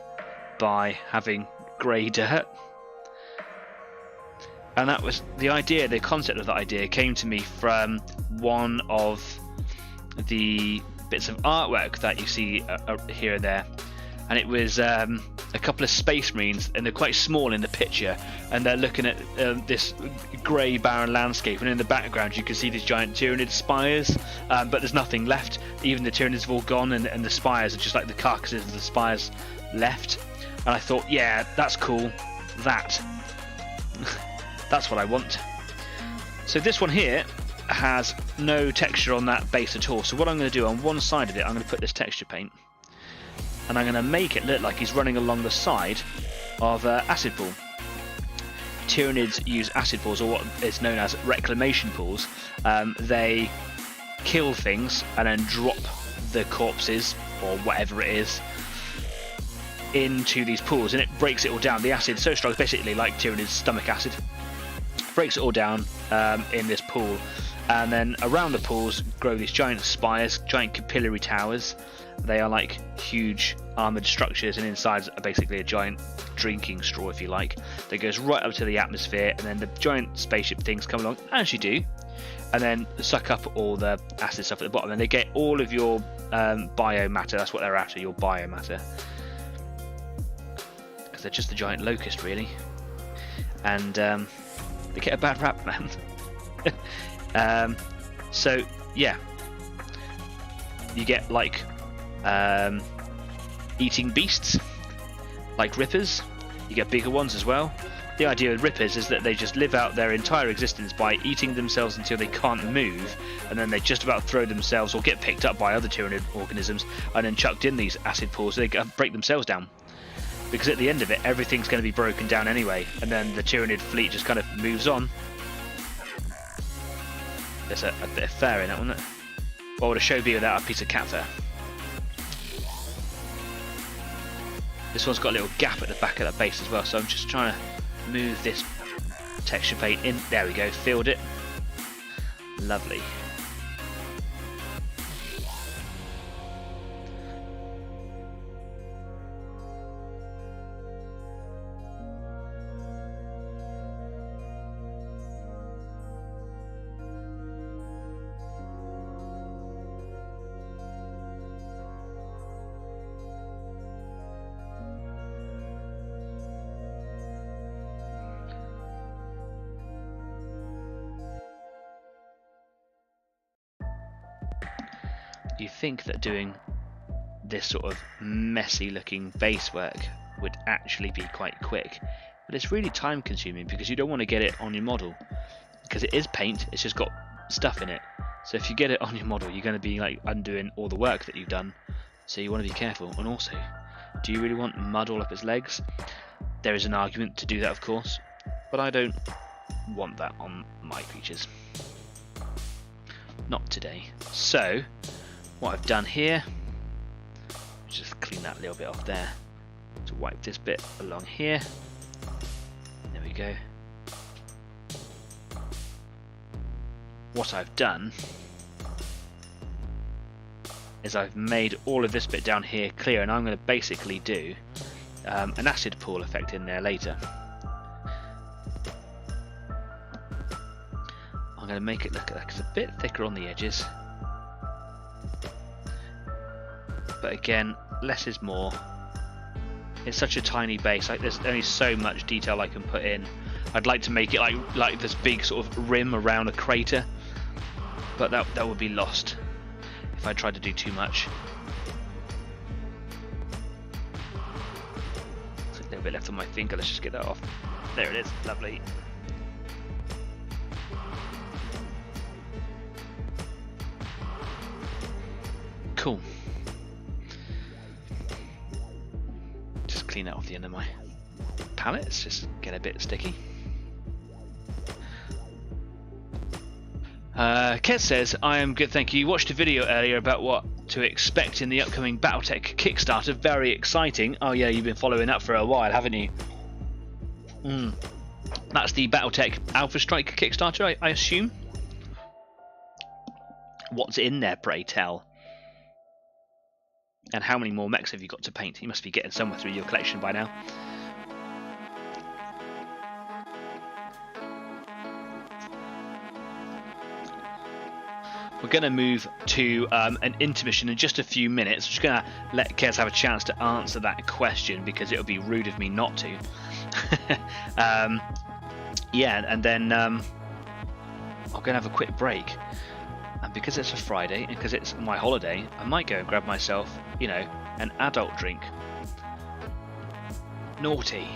by having grey dirt. And that was the idea. The concept of that idea came to me from one of the bits of artwork that you see here and there, and it was a couple of Space Marines, and they're quite small in the picture, and they're looking at this grey barren landscape, and in the background you can see these giant Tyranid spires, but there's nothing left. Even the Tyranids have all gone, and the spires are just like the carcasses of the spires left. And I thought, yeah, that's cool. That's what I want. So this one here has no texture on that base at all. So what I'm going to do, on one side of it, I'm going to put this texture paint, and I'm going to make it look like he's running along the side of acid pool. Tyranids use acid pools, or what is known as reclamation pools. They kill things and then drop the corpses, or whatever it is, into these pools, and it breaks it all down. The acid is so strong, it's basically like Tyranid's stomach acid. Breaks it all down in this pool, and then around the pools grow these giant spires, giant capillary towers. They are like huge armoured structures, and inside are basically a giant drinking straw, if you like, that goes right up to the atmosphere, and then the giant spaceship things come along, as you do, and then suck up all the acid stuff at the bottom, and they get all of your biomatter. That's what they're after, your biomatter, because they're just a giant locust, really. And they get a bad rap, man. So yeah, you get like eating beasts like rippers. You get bigger ones as well. The idea with rippers is that they just live out their entire existence by eating themselves until they can't move, and then they just about throw themselves or get picked up by other Tyranid organisms and then chucked in these acid pools so they can break themselves down. Because at the end of it, everything's going to be broken down anyway, and then the Tyranid fleet just kind of moves on. There's a bit of fur in it, wasn't it? What would a show be without a piece of cat fur? This one's got a little gap at the back of the base as well, so I'm just trying to move this texture paint in. There we go, filled it. Lovely. You think that doing this sort of messy looking base work would actually be quite quick, but it's really time consuming because you don't want to get it on your model, because it is paint, it's just got stuff in it. So if you get it on your model, you're going to be like undoing all the work that you've done, so you want to be careful. And also, do you really want mud all up its legs? There is an argument to do that, of course, but I don't want that on my creatures. Not today. So what I've done here, just clean that little bit off there, to wipe this bit along here. There we go. What I've done is I've made all of this bit down here clear, and I'm going to basically do an acid pool effect in there later. I'm going to make it look like it's a bit thicker on the edges. But again, less is more. It's such a tiny base, like there's only so much detail I can put in. I'd like to make it like this big sort of rim around a crater, but that would be lost if I tried to do too much. There's a little bit left on my finger, let's just get that off. There it is, lovely. Cool. Just clean that off the end of my palette, it's just get a bit sticky. Kez says, I am good, thank you. You watched a video earlier about what to expect in the upcoming Battletech Kickstarter. Very exciting. Oh yeah, you've been following up for a while, haven't you? That's the Battletech Alpha Strike Kickstarter, I assume. What's in there, pray tell? And how many more mechs have you got to paint? You must be getting somewhere through your collection by now. We're going to move to an intermission in just a few minutes. I'm just going to let Kez have a chance to answer that question because it would be rude of me not to. Yeah, and then I'm going to have a quick break. And because it's a Friday and because it's my holiday, I might go and grab myself, you know, an adult drink. Naughty.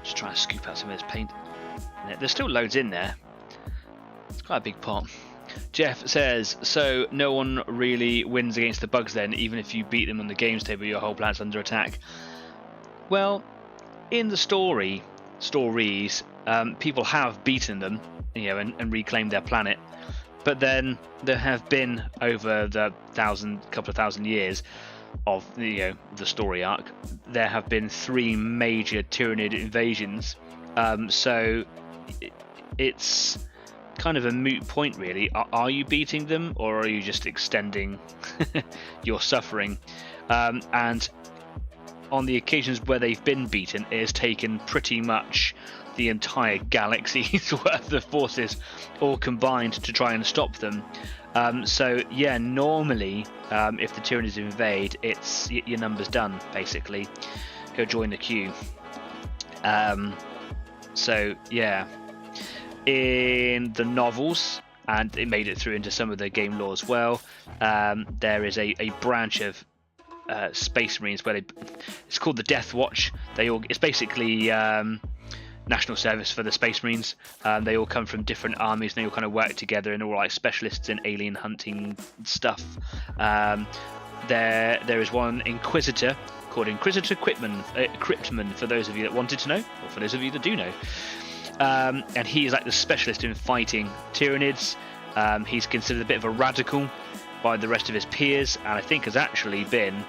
Just trying to scoop out some of this paint. There's still loads in there. It's quite a big pot. Jeff says, so no one really wins against the bugs then, even if you beat them on the games table, your whole planet's under attack. Well, in the stories, people have beaten them, you know, and reclaimed their planet. But then there have been, over the couple of thousand years of the story arc, there have been 3 major Tyranid invasions. So it's kind of a moot point, really. Are you beating them, or are you just extending your suffering? And on the occasions where they've been beaten, it has taken pretty much the entire galaxy's worth of forces all combined to try and stop them. So yeah, normally if the Tyranids invade, it's your number's done, basically. Go join the queue. So yeah, in the novels, and it made it through into some of the game lore as well, there is a branch of Space Marines where it's called the Death Watch. It's basically national service for the Space Marines. They all come from different armies, and they all kind of work together, and all like specialists in alien hunting stuff. There is one Inquisitor called Inquisitor Cryptman, for those of you that wanted to know, or for those of you that do know. And he's like the specialist in fighting Tyranids. He's considered a bit of a radical by the rest of his peers, and I think has actually been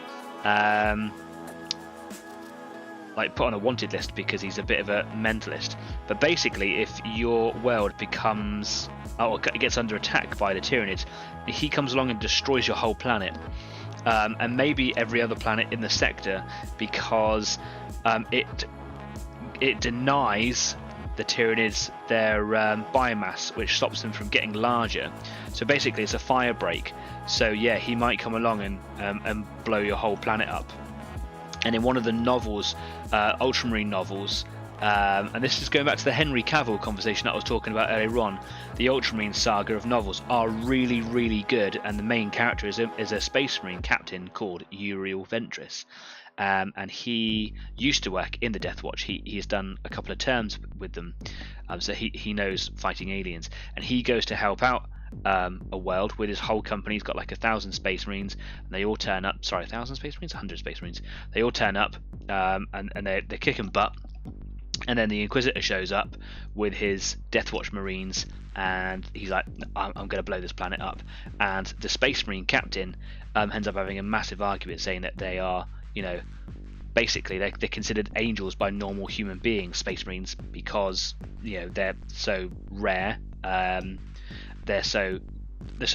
like put on a wanted list because he's a bit of a mentalist. But basically, if your world becomes it gets under attack by the Tyranids, he comes along and destroys your whole planet, and maybe every other planet in the sector, because it denies the Tyranids their biomass, which stops them from getting larger. So basically it's a fire break. So yeah, he might come along and blow your whole planet up. And in one of the novels, Ultramarine novels, and this is going back to the Henry Cavill conversation that I was talking about earlier on, the Ultramarine saga of novels are really, really good, and the main character is a Space Marine captain called Uriel Ventress. And he used to work in the Death Watch. He's done a couple of terms with them, so he knows fighting aliens, and he goes to help out a world with his whole company. He's got like 1,000 Space Marines, and they all turn up. Sorry, 1,000 Space Marines, 100 Space Marines. They all turn up, and they're kicking butt. And then the Inquisitor shows up with his Death Watch Marines, and he's like, I'm going to blow this planet up. And the Space Marine captain ends up having a massive argument, saying that they are, basically they're considered angels by normal human beings, Space Marines, because they're so rare. They're so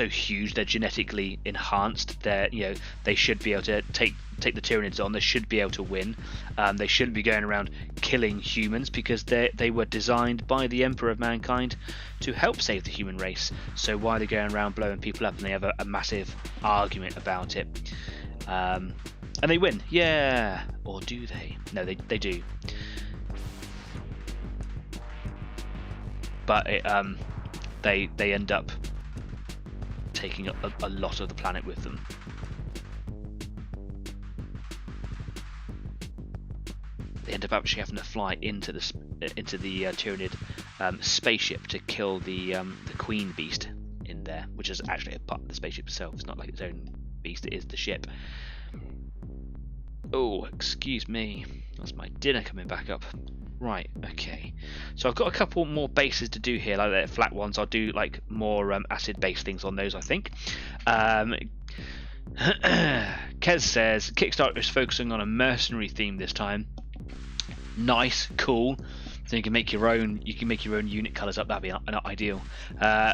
huge. They're genetically enhanced. They should be able to take the Tyranids on. They should be able to win. They shouldn't be going around killing humans, because they were designed by the Emperor of Mankind to help save the human race. So why are they going around blowing people up? And they have a massive argument about it. And they win, yeah, or do they? No, they do. But they end up taking a lot of the planet with them. They end up actually having to fly into the Tyranid spaceship to kill the Queen Beast in there, which is actually a part of the spaceship itself. It's not like its own beast; it is the ship. Oh, excuse me. That's my dinner coming back up. Right, okay. So I've got a couple more bases to do here, like the flat ones. I'll do like more acid-based things on those, I think. Kez says Kickstarter is focusing on a mercenary theme this time. Nice, cool. So you can make your own. You can make your own unit colours up. That'd be ideal.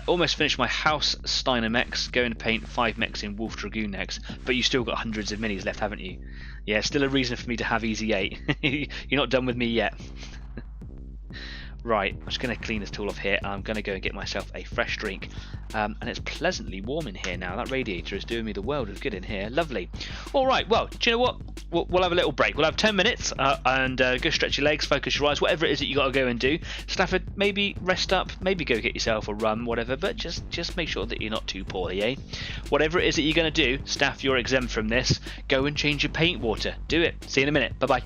Almost finished my House Steiner mechs. Going to paint 5 mechs in Wolf Dragoon next, but you still got hundreds of minis left, haven't you? Yeah, still a reason for me to have Easy 8. You're not done with me yet. Right, I'm just going to clean this tool off here. I'm going to go and get myself a fresh drink. And it's pleasantly warm in here now. That radiator is doing me the world of good in here. Lovely. All right, well, do you know what? We'll have a little break. We'll have 10 minutes and go stretch your legs, focus your eyes, whatever it is that you got to go and do. Stafford, maybe rest up, maybe go get yourself a run, whatever, but just make sure that you're not too poorly, eh? Whatever it is that you're going to do, Staff, you're exempt from this. Go and change your paint water. Do it. See you in a minute. Bye-bye.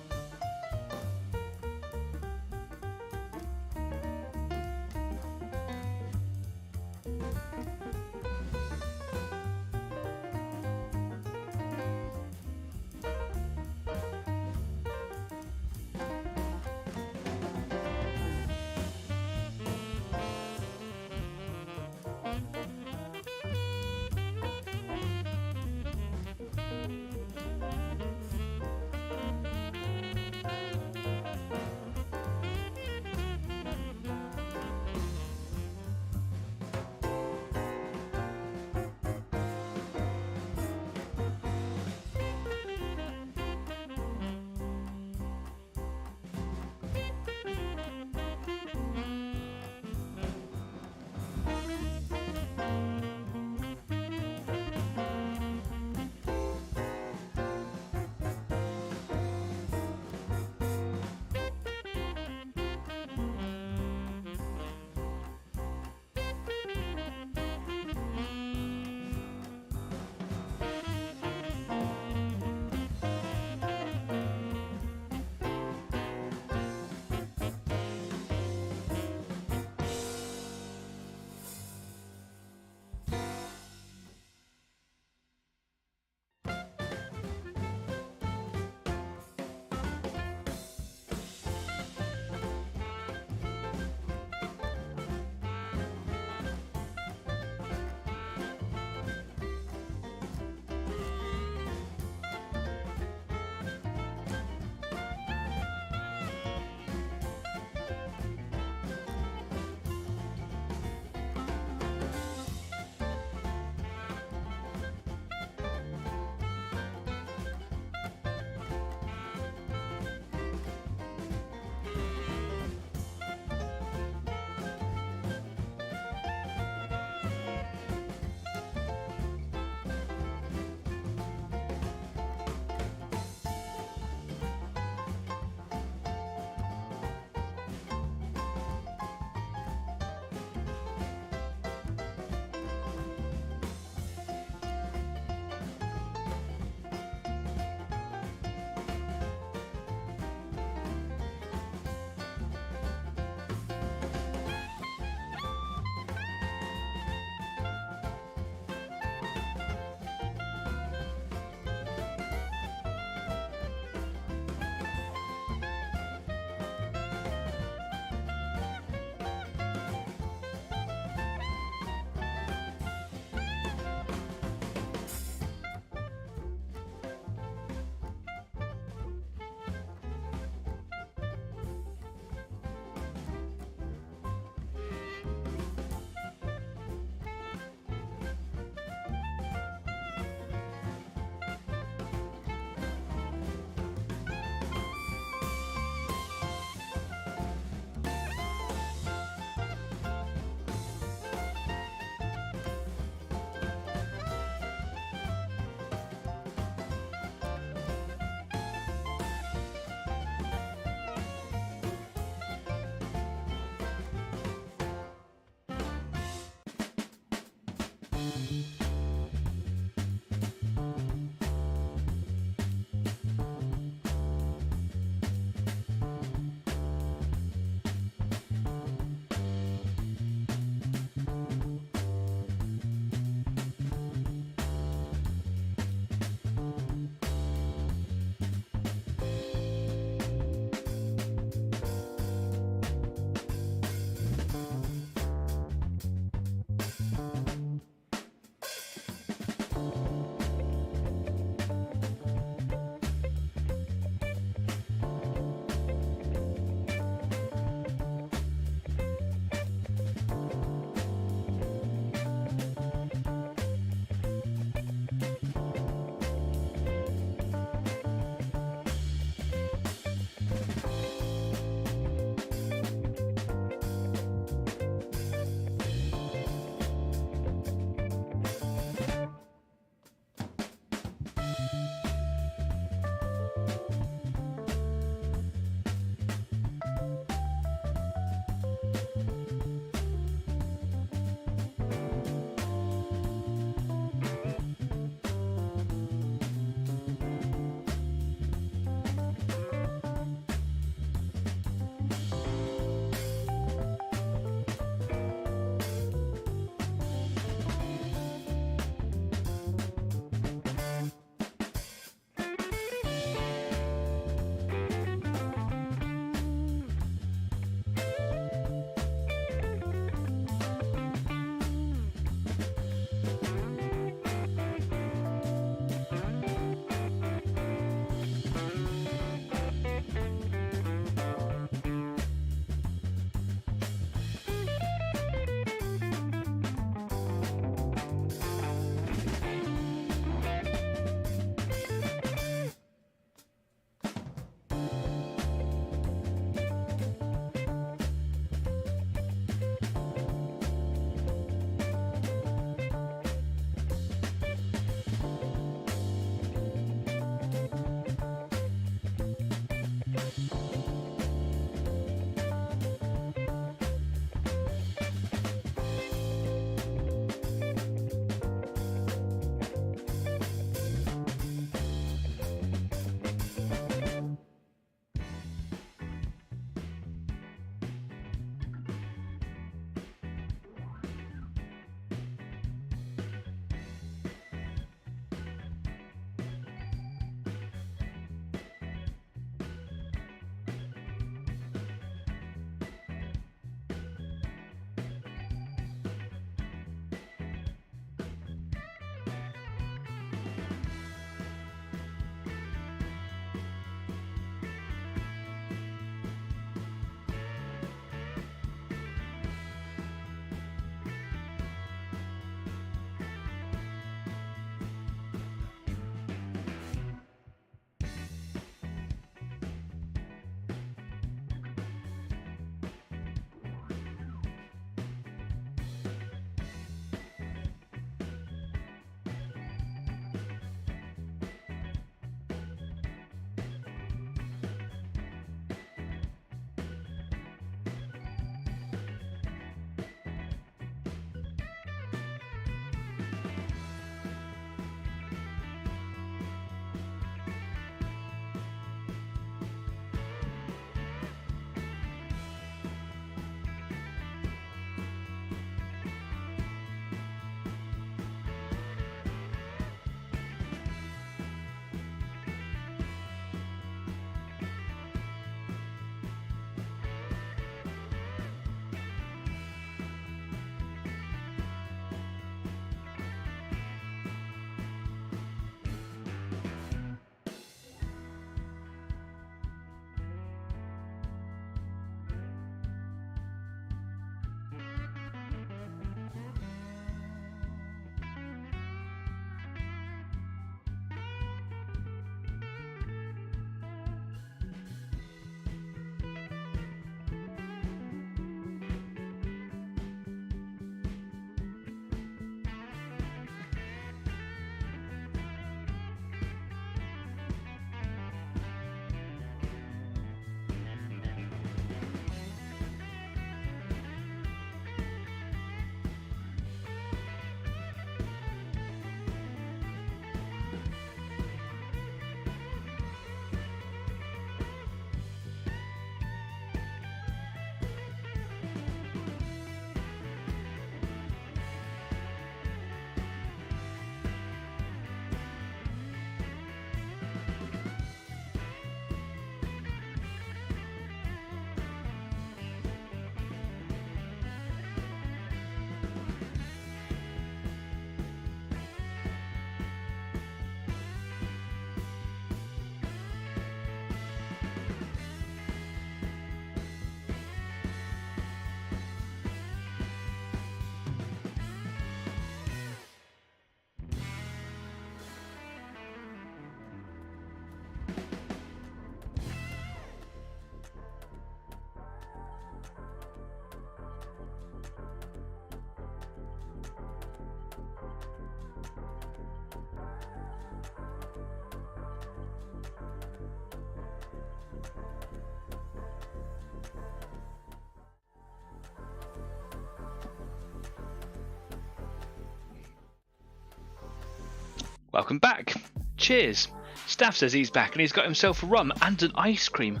Welcome back. Cheers. Staff says he's back and he's got himself a rum and an ice cream.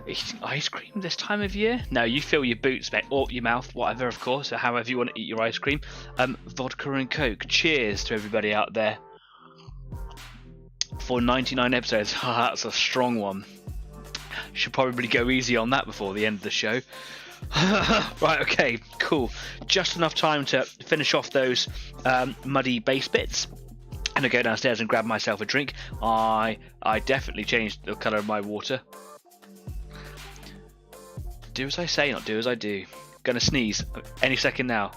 Eating ice cream this time of year? No, you fill your boots, mate, or your mouth, whatever, of course, or however you want to eat your ice cream. Vodka and Coke. Cheers to everybody out there. For 99 episodes. That's a strong one. Should probably go easy on that before the end of the show. Right, okay, cool. Just enough time to finish off those muddy base bits. And I go downstairs and grab myself a drink. I definitely changed the colour of my water. Do as I say, not do as I do. Gonna sneeze any second now.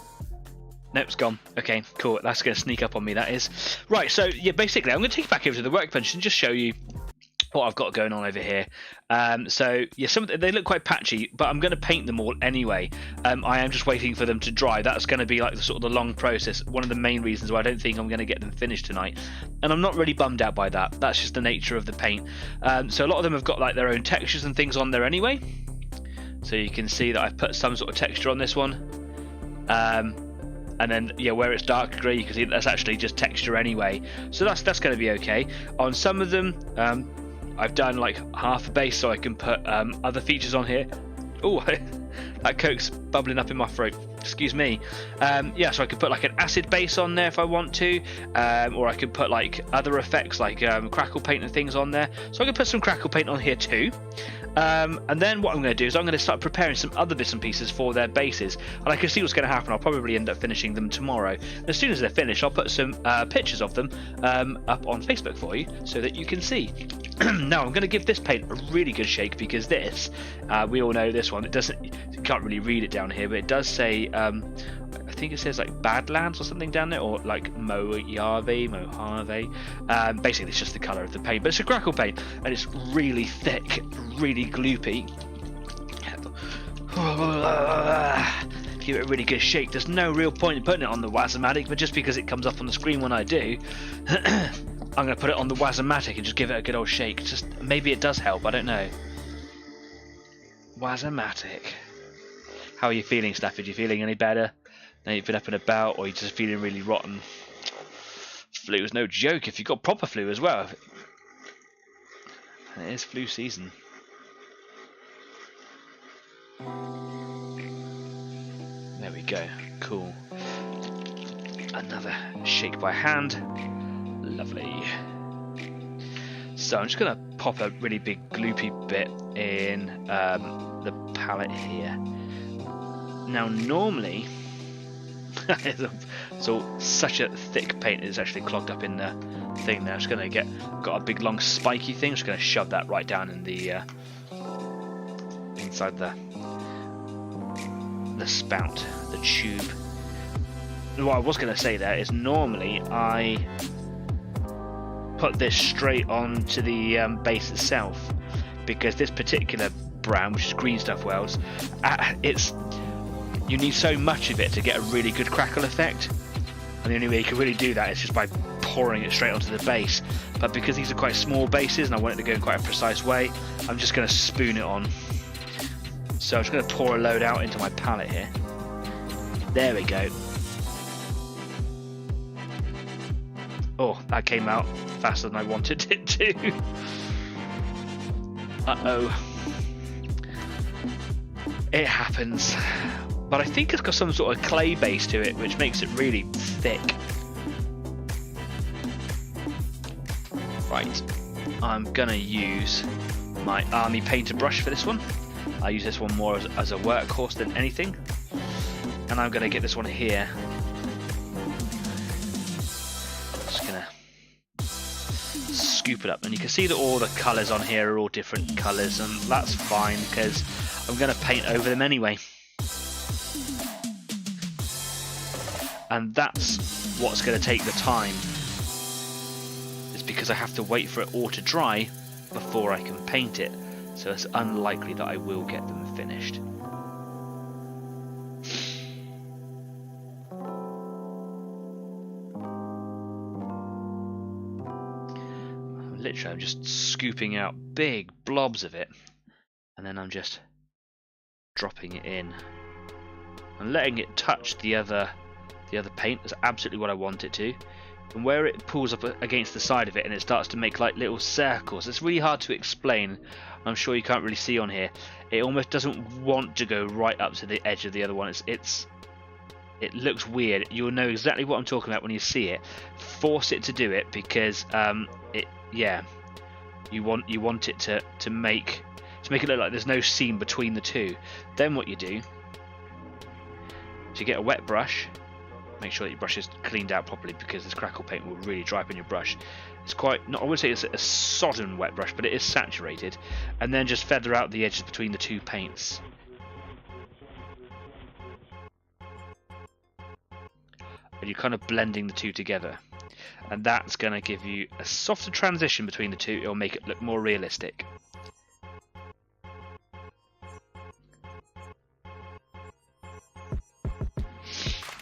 Nope, it's gone. Okay, cool. That's going to sneak up on me, that is. Right, so yeah, basically I'm going to take you back over to the workbench and just show you what I've got going on over here. So yeah, they look quite patchy, but I'm going to paint them all anyway. I am just waiting for them to dry. That's going to be like the sort of the long process. One of the main reasons why I don't think I'm going to get them finished tonight, and I'm not really bummed out by that. That's just the nature of the paint. So a lot of them have got like their own textures and things on there anyway. So you can see that I've put some sort of texture on this one. And then yeah, where it's dark grey, you can see that's actually just texture anyway. So that's going to be okay. On some of them, I've done like half a base, so I can put other features on here. Oh, that Coke's bubbling up in my throat. Excuse me. Yeah, so I could put like an acid base on there if I want to, or I could put like other effects like crackle paint and things on there. So I could put some crackle paint on here too. And then what I'm going to do is I'm going to start preparing some other bits and pieces for their bases, and I can see what's going to happen. I'll probably end up finishing them tomorrow. And as soon as they're finished, I'll put some pictures of them up on Facebook for you so that you can see. Now I'm going to give this paint a really good shake, because this, we all know this one, you can't really read it down here, but it does say, I think it says like Badlands or something down there, or like Mojave. Basically it's just the colour of the paint, but it's a crackle paint and it's really thick, really gloopy. Give it a really good shake. There's no real point in putting it on the Wazomatic, but just because it comes up on the screen when I do, I'm going to put it on the Wazomatic and just give it a good old shake. Just maybe it does help, I don't know. Wazomatic. How are you feeling, Stafford? Are you feeling any better? Now you've been up and about, or you're just feeling really rotten? Flu is no joke if you've got proper flu as well. And it is flu season. There we go. Cool. Another shake by hand. Lovely. So I'm just going to pop a really big gloopy bit in the palette here. Now normally, so such a thick paint is actually clogged up in the thing there. I'm just going to got a big long spiky thing. I'm just going to shove that right down in the inside the spout, the tube. What I was going to say there is normally I put this straight onto the base itself, because this particular brown, which is green stuff wells, you need so much of it to get a really good crackle effect, and the only way you can really do that is just by pouring it straight onto the base. But because these are quite small bases and I want it to go in quite a precise way, I'm just going to spoon it on. So I'm just going to pour a load out into my palette here. There we go. Oh, that came out faster than I wanted it to. Uh-oh. It happens. But I think it's got some sort of clay base to it, which makes it really thick. Right, I'm gonna use my army painter brush for this one. I use this one more as a workhorse than anything. And I'm gonna get this one here. Just gonna scoop it up, and you can see that all the colours on here are all different colours, and that's fine because I'm gonna paint over them anyway. And that's what's going to take the time, is because I have to wait for it all to dry before I can paint it, so it's unlikely that I will get them finished. Literally, I'm just scooping out big blobs of it, and then I'm just dropping it in and letting it touch the other paint. That's absolutely what I want it to. and where it pulls up against the side of it and it starts to make like little circles. It's really hard to explain. I'm sure you can't really see on here. It almost doesn't want to go right up to the edge of the other one. It looks weird. You'll know exactly what I'm talking about when you see it. Force it to do it because you want it to make it look like there's no seam between the two. Then what you do is you get a wet brush. Make sure that your brush is cleaned out properly because this crackle paint will really dry up in your brush. It's quite, not, I wouldn't say it's a sodden wet brush, but it is saturated. And then just feather out the edges between the two paints. And you're kind of blending the two together. And that's going to give you a softer transition between the two. It'll make it look more realistic.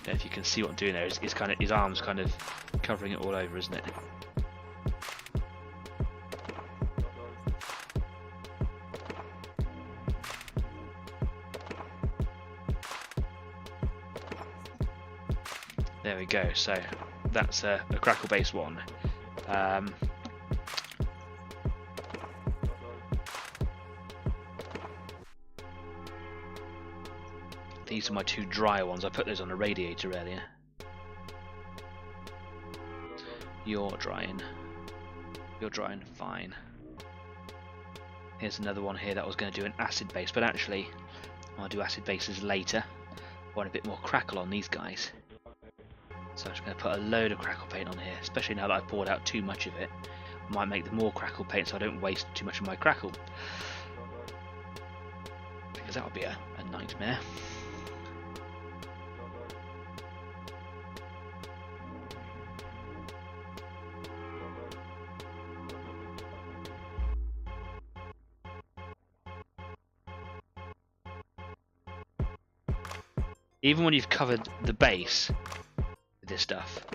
If you can see what I'm doing there, is kind of his arms kind of covering it all over, isn't it? There we go. So that's a crackle base one. These are my two drier ones. I put those on a radiator earlier. You're drying fine. Here's another one here that I was going to do an acid base, but actually I'll do acid bases later. I want a bit more crackle on these guys. So I'm just going to put a load of crackle paint on here, especially now that I've poured out too much of it. I might make more crackle paint so I don't waste too much of my crackle. Because that would be a nightmare. Even when you've covered the base with this stuff,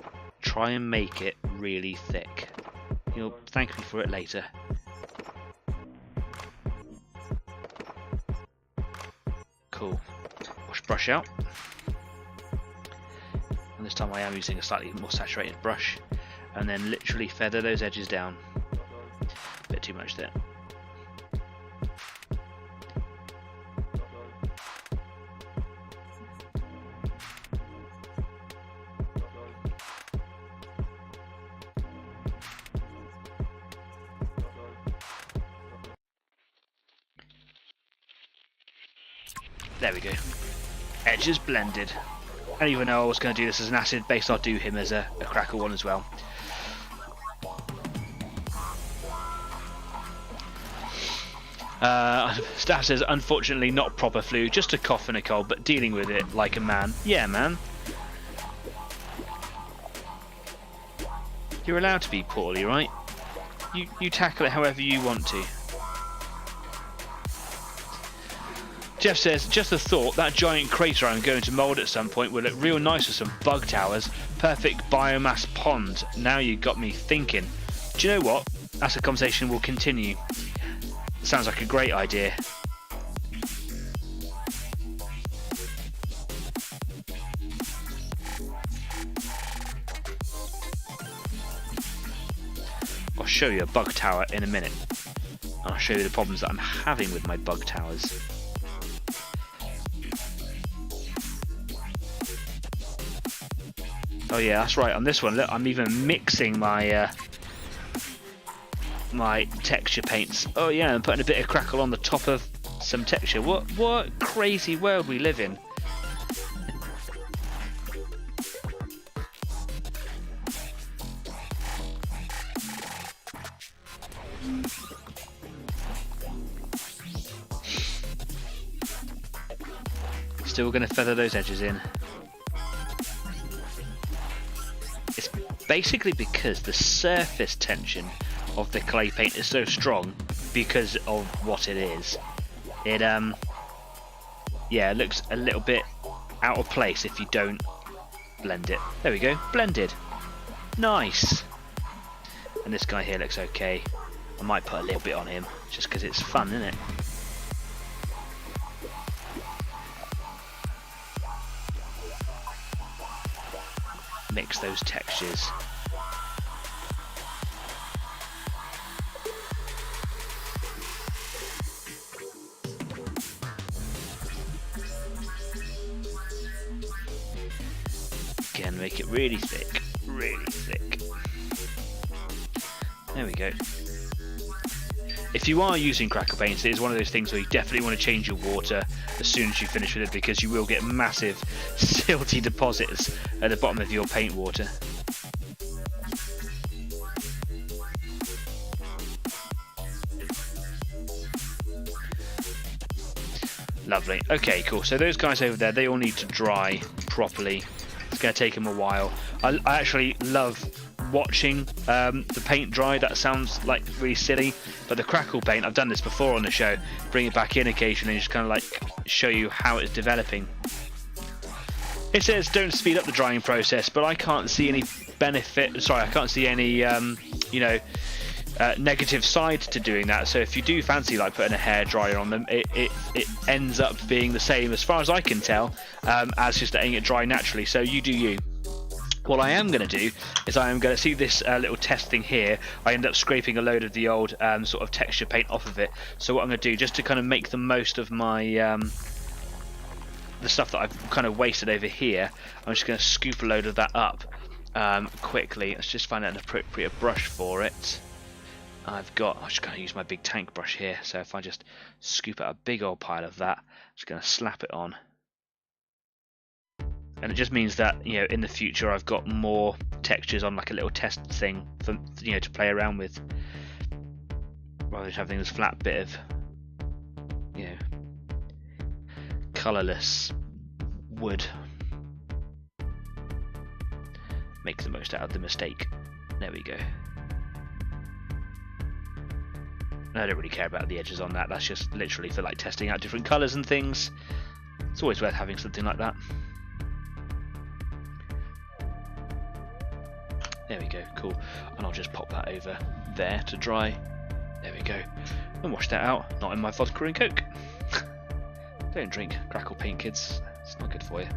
try and make it really thick. You'll thank me for it later. Cool. Wash brush out. And this time I am using a slightly more saturated brush. And then literally feather those edges down. A bit too much there. There we go. Edges blended. I didn't even know I was going to do this as an acid base. I'll do him as a crackle one as well. Staff says, unfortunately not proper flu, just a cough and a cold, but dealing with it like a man. Yeah, man. You're allowed to be poorly, right? You tackle it however you want to. Jeff says, just a thought, that giant crater I'm going to mould at some point will look real nice with some bug towers. Perfect biomass pond. Now you got me thinking. Do you know what? That's a conversation we'll continue. Sounds like a great idea. I'll show you a bug tower in a minute. I'll show you the problems that I'm having with my bug towers. Oh yeah, that's right. On this one, look, I'm even mixing my my texture paints. Oh yeah, I'm putting a bit of crackle on the top of some texture. What crazy world we live in. Still going to feather those edges in. It's basically because the surface tension of the clay paint is so strong because of what it is. It yeah, it looks a little bit out of place if you don't blend it. There we go, blended. Nice. And this guy here looks okay. I might put a little bit on him just because it's fun, isn't it? Mix those textures. make it really thick, really thick. There we go. If you are using crackle paints, it is one of those things where you definitely want to change your water as soon as you finish with it, because you will get massive silty deposits at the bottom of your paint water. Lovely. Okay, cool. So those guys over there, they all need to dry properly. It's going to take them a while. I actually love watching the paint dry. That sounds like really silly, but the crackle paint, I've done this before on the show, bring it back in occasionally and just kind of like show you how it's developing. It says don't speed up the drying process, but I can't see any benefit, sorry, I can't see any you know, negative side to doing that. So if you do fancy like putting a hair dryer on them, it ends up being the same as far as I can tell as just letting it dry naturally. So you do you. What I am going to do is I am going to see this little test thing here. I end up scraping a load of the old sort of texture paint off of it. So what I'm going to do, just to kind of make the most of my the stuff that I've kind of wasted over here, I'm just going to scoop a load of that up quickly. Let's just find an appropriate brush for it. I'm just going to use my big tank brush here. So if I just scoop out a big old pile of that, I'm just going to slap it on. And it just means that, you know, in the future I've got more textures on like a little test thing for, you know, to play around with, rather than having this flat bit of, you know, colourless wood. Make the most out of the mistake. There we go. I don't really care about the edges on that. That's just literally for like testing out different colours and things. It's always worth having something like that. There we go, cool. And I'll just pop that over there to dry. There we go. And wash that out. Not in my vodka and coke. Don't drink crackle paint, kids. It's not good for you.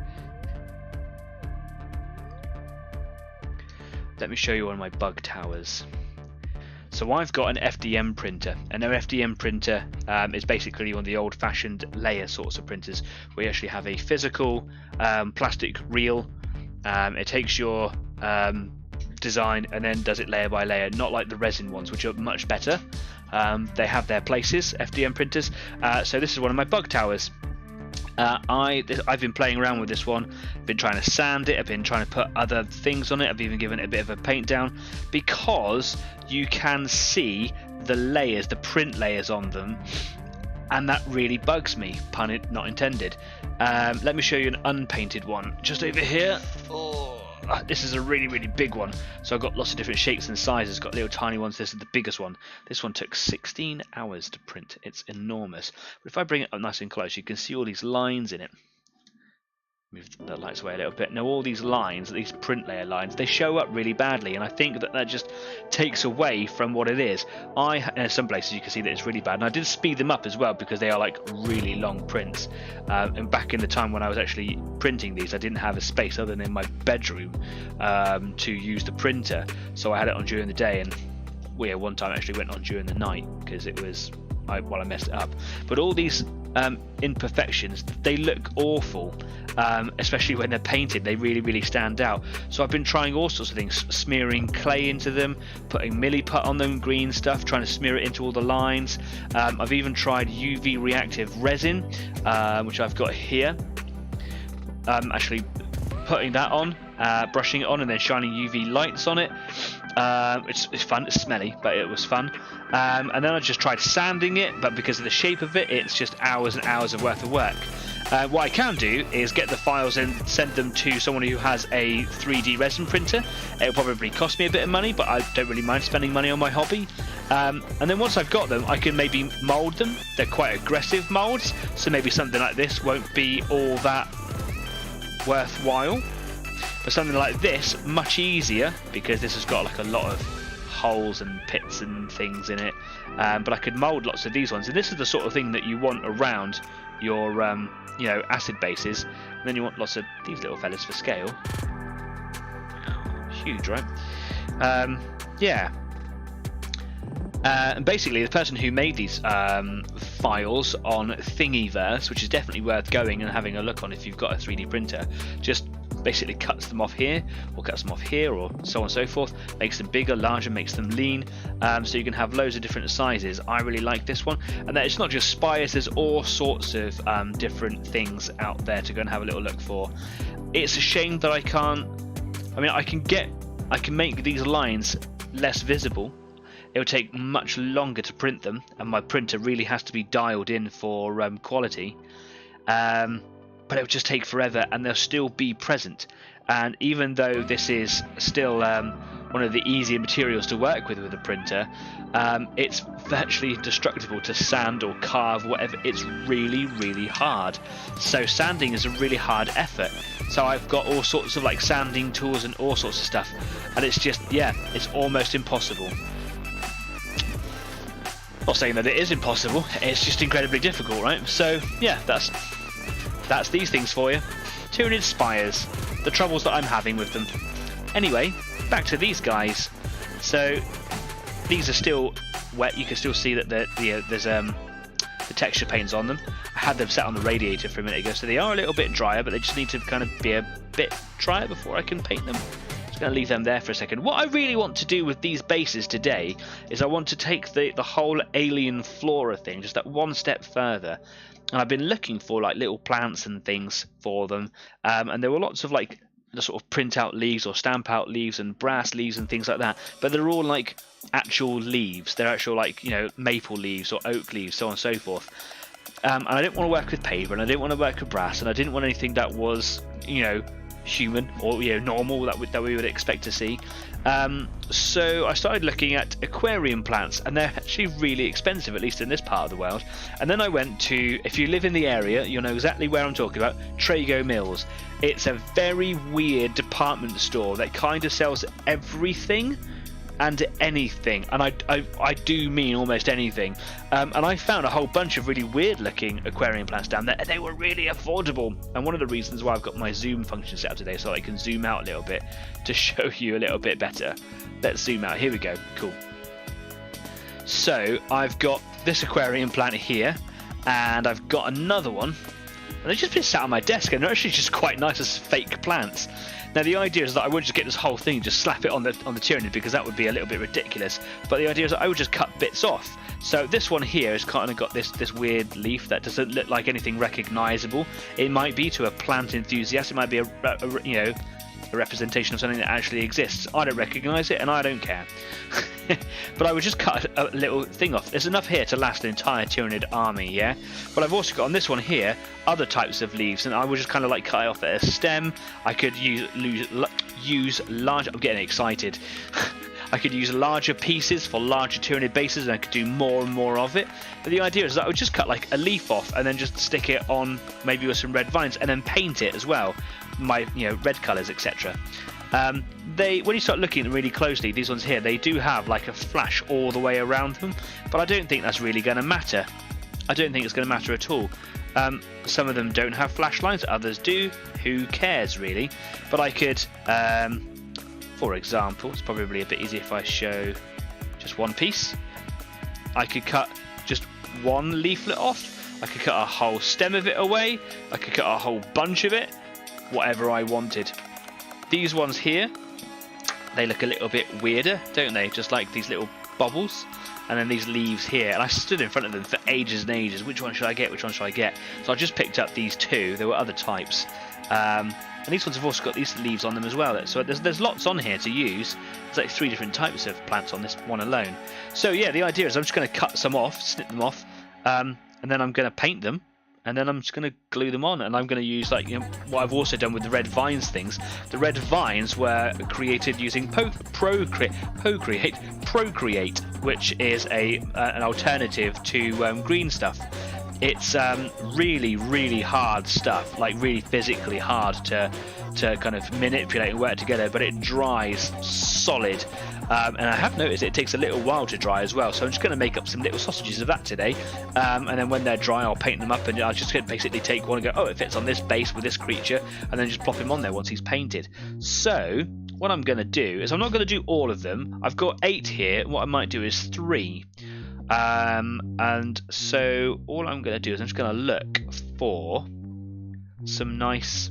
Let me show you one of my bug towers. So I've got an FDM printer, and an FDM printer is basically one of the old-fashioned layer sorts of printers, where you actually have a physical plastic reel. It takes your design and then does it layer by layer, not like the resin ones, which are much better. They have their places, FDM printers. So this is one of my bug towers. I've been playing around with this one, been trying to sand it, I've been trying to put other things on it, I've even given it a bit of a paint down, because you can see the layers, the print layers on them, and that really bugs me, pun not intended. Let me show you an unpainted one, just over here. Oh, this is a really big one, so I've got lots of different shapes and sizes, got little tiny ones. This is the biggest one. This one took 16 hours to print. It's enormous. But if I bring it up nice and close, you can see all these lines in it. Move the lights away a little bit. Now all these lines, these print layer lines, they show up really badly, and I think that just takes away from what it is. In some places you can see that it's really bad, and I did speed them up as well because they are like really long prints. And back in the time when I was actually printing these, I didn't have a space other than in my bedroom to use the printer, so I had it on during the day, and one time I actually went on during the night because it was I messed it up. But all these imperfections, they look awful, especially when they're painted. They really stand out. So I've been trying all sorts of things, smearing clay into them, putting milliput on them, green stuff, trying to smear it into all the lines. I've even tried UV reactive resin, which I've got here. Actually putting that on, brushing it on, and then shining UV lights on it. It's fun, it's smelly, but it was fun. And then I just tried sanding it, but because of the shape of it, it's just hours and hours of worth of work. What I can do is get the files and send them to someone who has a 3D resin printer. It'll probably cost me a bit of money, but I don't really mind spending money on my hobby. And then once I've got them, I can maybe mould them. They're quite aggressive moulds, so maybe something like this won't be all that worthwhile. But something like this, much easier, because this has got like a lot of holes and pits and things in it. But I could mould lots of these ones, and this is the sort of thing that you want around your acid bases. And then you want lots of these little fellas for scale. Huge, right? Yeah. And basically, the person who made these files on Thingiverse, which is definitely worth going and having a look on if you've got a 3D printer, just basically cuts them off here, or cuts them off here, or so on and so forth, makes them bigger, larger, makes them lean, so you can have loads of different sizes. I really like this one, and that it's not just spires, there's all sorts of different things out there to go and have a little look for. It's a shame that I can't, I mean, I can make these lines less visible. It would take much longer to print them, and my printer really has to be dialed in for quality, but it would just take forever, and they'll still be present. And even though this is still one of the easier materials to work with a printer, it's virtually indestructible to sand or carve, whatever. It's really, really hard. So sanding is a really hard effort. So I've got all sorts of like sanding tools and all sorts of stuff, and it's just, yeah, it's almost impossible. Not saying that it is impossible, it's just incredibly difficult, right? So yeah, that's these things for you. Tyranid spires, the troubles that I'm having with them. Anyway, back to these guys. So these are still wet. You can still see that there's the texture paints on them. I had them set on the radiator for a minute ago, so they are a little bit drier, but they just need to kind of be a bit drier before I can paint them. Going to leave them there for a second. What I really want to do with these bases today is I want to take the whole alien flora thing just that one step further, and I've been looking for like little plants and things for them, and there were lots of like the sort of print out leaves or stamp out leaves and brass leaves and things like that, but they're all like actual leaves. They're actual, like, you know, maple leaves or oak leaves, so on and so forth. And I didn't want to work with paper, and I didn't want to work with brass, and I didn't want anything that was, you know, human or, you know, normal that we would expect to see. So I started looking at aquarium plants, and they're actually really expensive, at least in this part of the world. And then I went to, if you live in the area, you'll know exactly where I'm talking about, Trago Mills. It's a very weird department store that kind of sells everything and anything, and I do mean almost anything. And I found a whole bunch of really weird looking aquarium plants down there, and they were really affordable. And one of the reasons why I've got my zoom function set up today, so I can zoom out a little bit to show you a little bit better. Let's zoom out. Here we go. Cool. So I've got this aquarium plant here, and I've got another one, and they've just been sat on my desk, and they're actually just quite nice as fake plants. Now the idea is that I would just get this whole thing, just slap it on the Tyranid, because that would be a little bit ridiculous. But the idea is that I would just cut bits off. So this one here has kind of got this weird leaf that doesn't look like anything recognisable. It might be to a plant enthusiast. It might be a representation of something that actually exists. I don't recognise it, and I don't care. But I would just cut a little thing off. There's enough here to last an entire Tyranid army, yeah? But I've also got on this one here other types of leaves, and I would just kind of like cut it off at a stem. I could use large. I'm getting excited. I could use larger pieces for larger Tyranid bases, and I could do more and more of it. But the idea is that I would just cut like a leaf off and then just stick it on, maybe with some red vines, and then paint it as well, my red colours, etc. When you start looking really closely, these ones here, they do have like a flash all the way around them, but I don't think that's really going to matter. I don't think it's going to matter at all. Some of them don't have flash lines, others do. Who cares really? But I could, for example, it's probably a bit easier if I show just one piece. I could cut just one leaflet off. I could cut a whole stem of it away. I could cut a whole bunch of it. Whatever I wanted. These ones here, they look a little bit weirder, don't they? Just like these little bubbles. And then these leaves here, and I stood in front of them for ages and ages. Which one should I get? Which one should I get? So I just picked up these two. There were other types. And these ones have also got these leaves on them as well. So there's lots on here to use. There's like 3 different types of plants on this one alone. So yeah, the idea is I'm just going to cut some off, snip them off, and then I'm going to paint them. And then I'm just going to glue them on, and I'm going to use like what I've also done with the red vines things. The red vines were created using Procreate, which is an alternative to green stuff. It's really, really hard stuff, like really physically hard to kind of manipulate and work together, but it dries solid. And I have noticed it takes a little while to dry as well, so I'm just going to make up some little sausages of that today, and then when they're dry I'll paint them up, and I'll just basically take one and go, oh, it fits on this base with this creature, and then just plop him on there once he's painted. So what I'm going to do is I'm not going to do all of them. I've got 8 here. What I might do is 3. And so all I'm going to do is I'm just going to look for some nice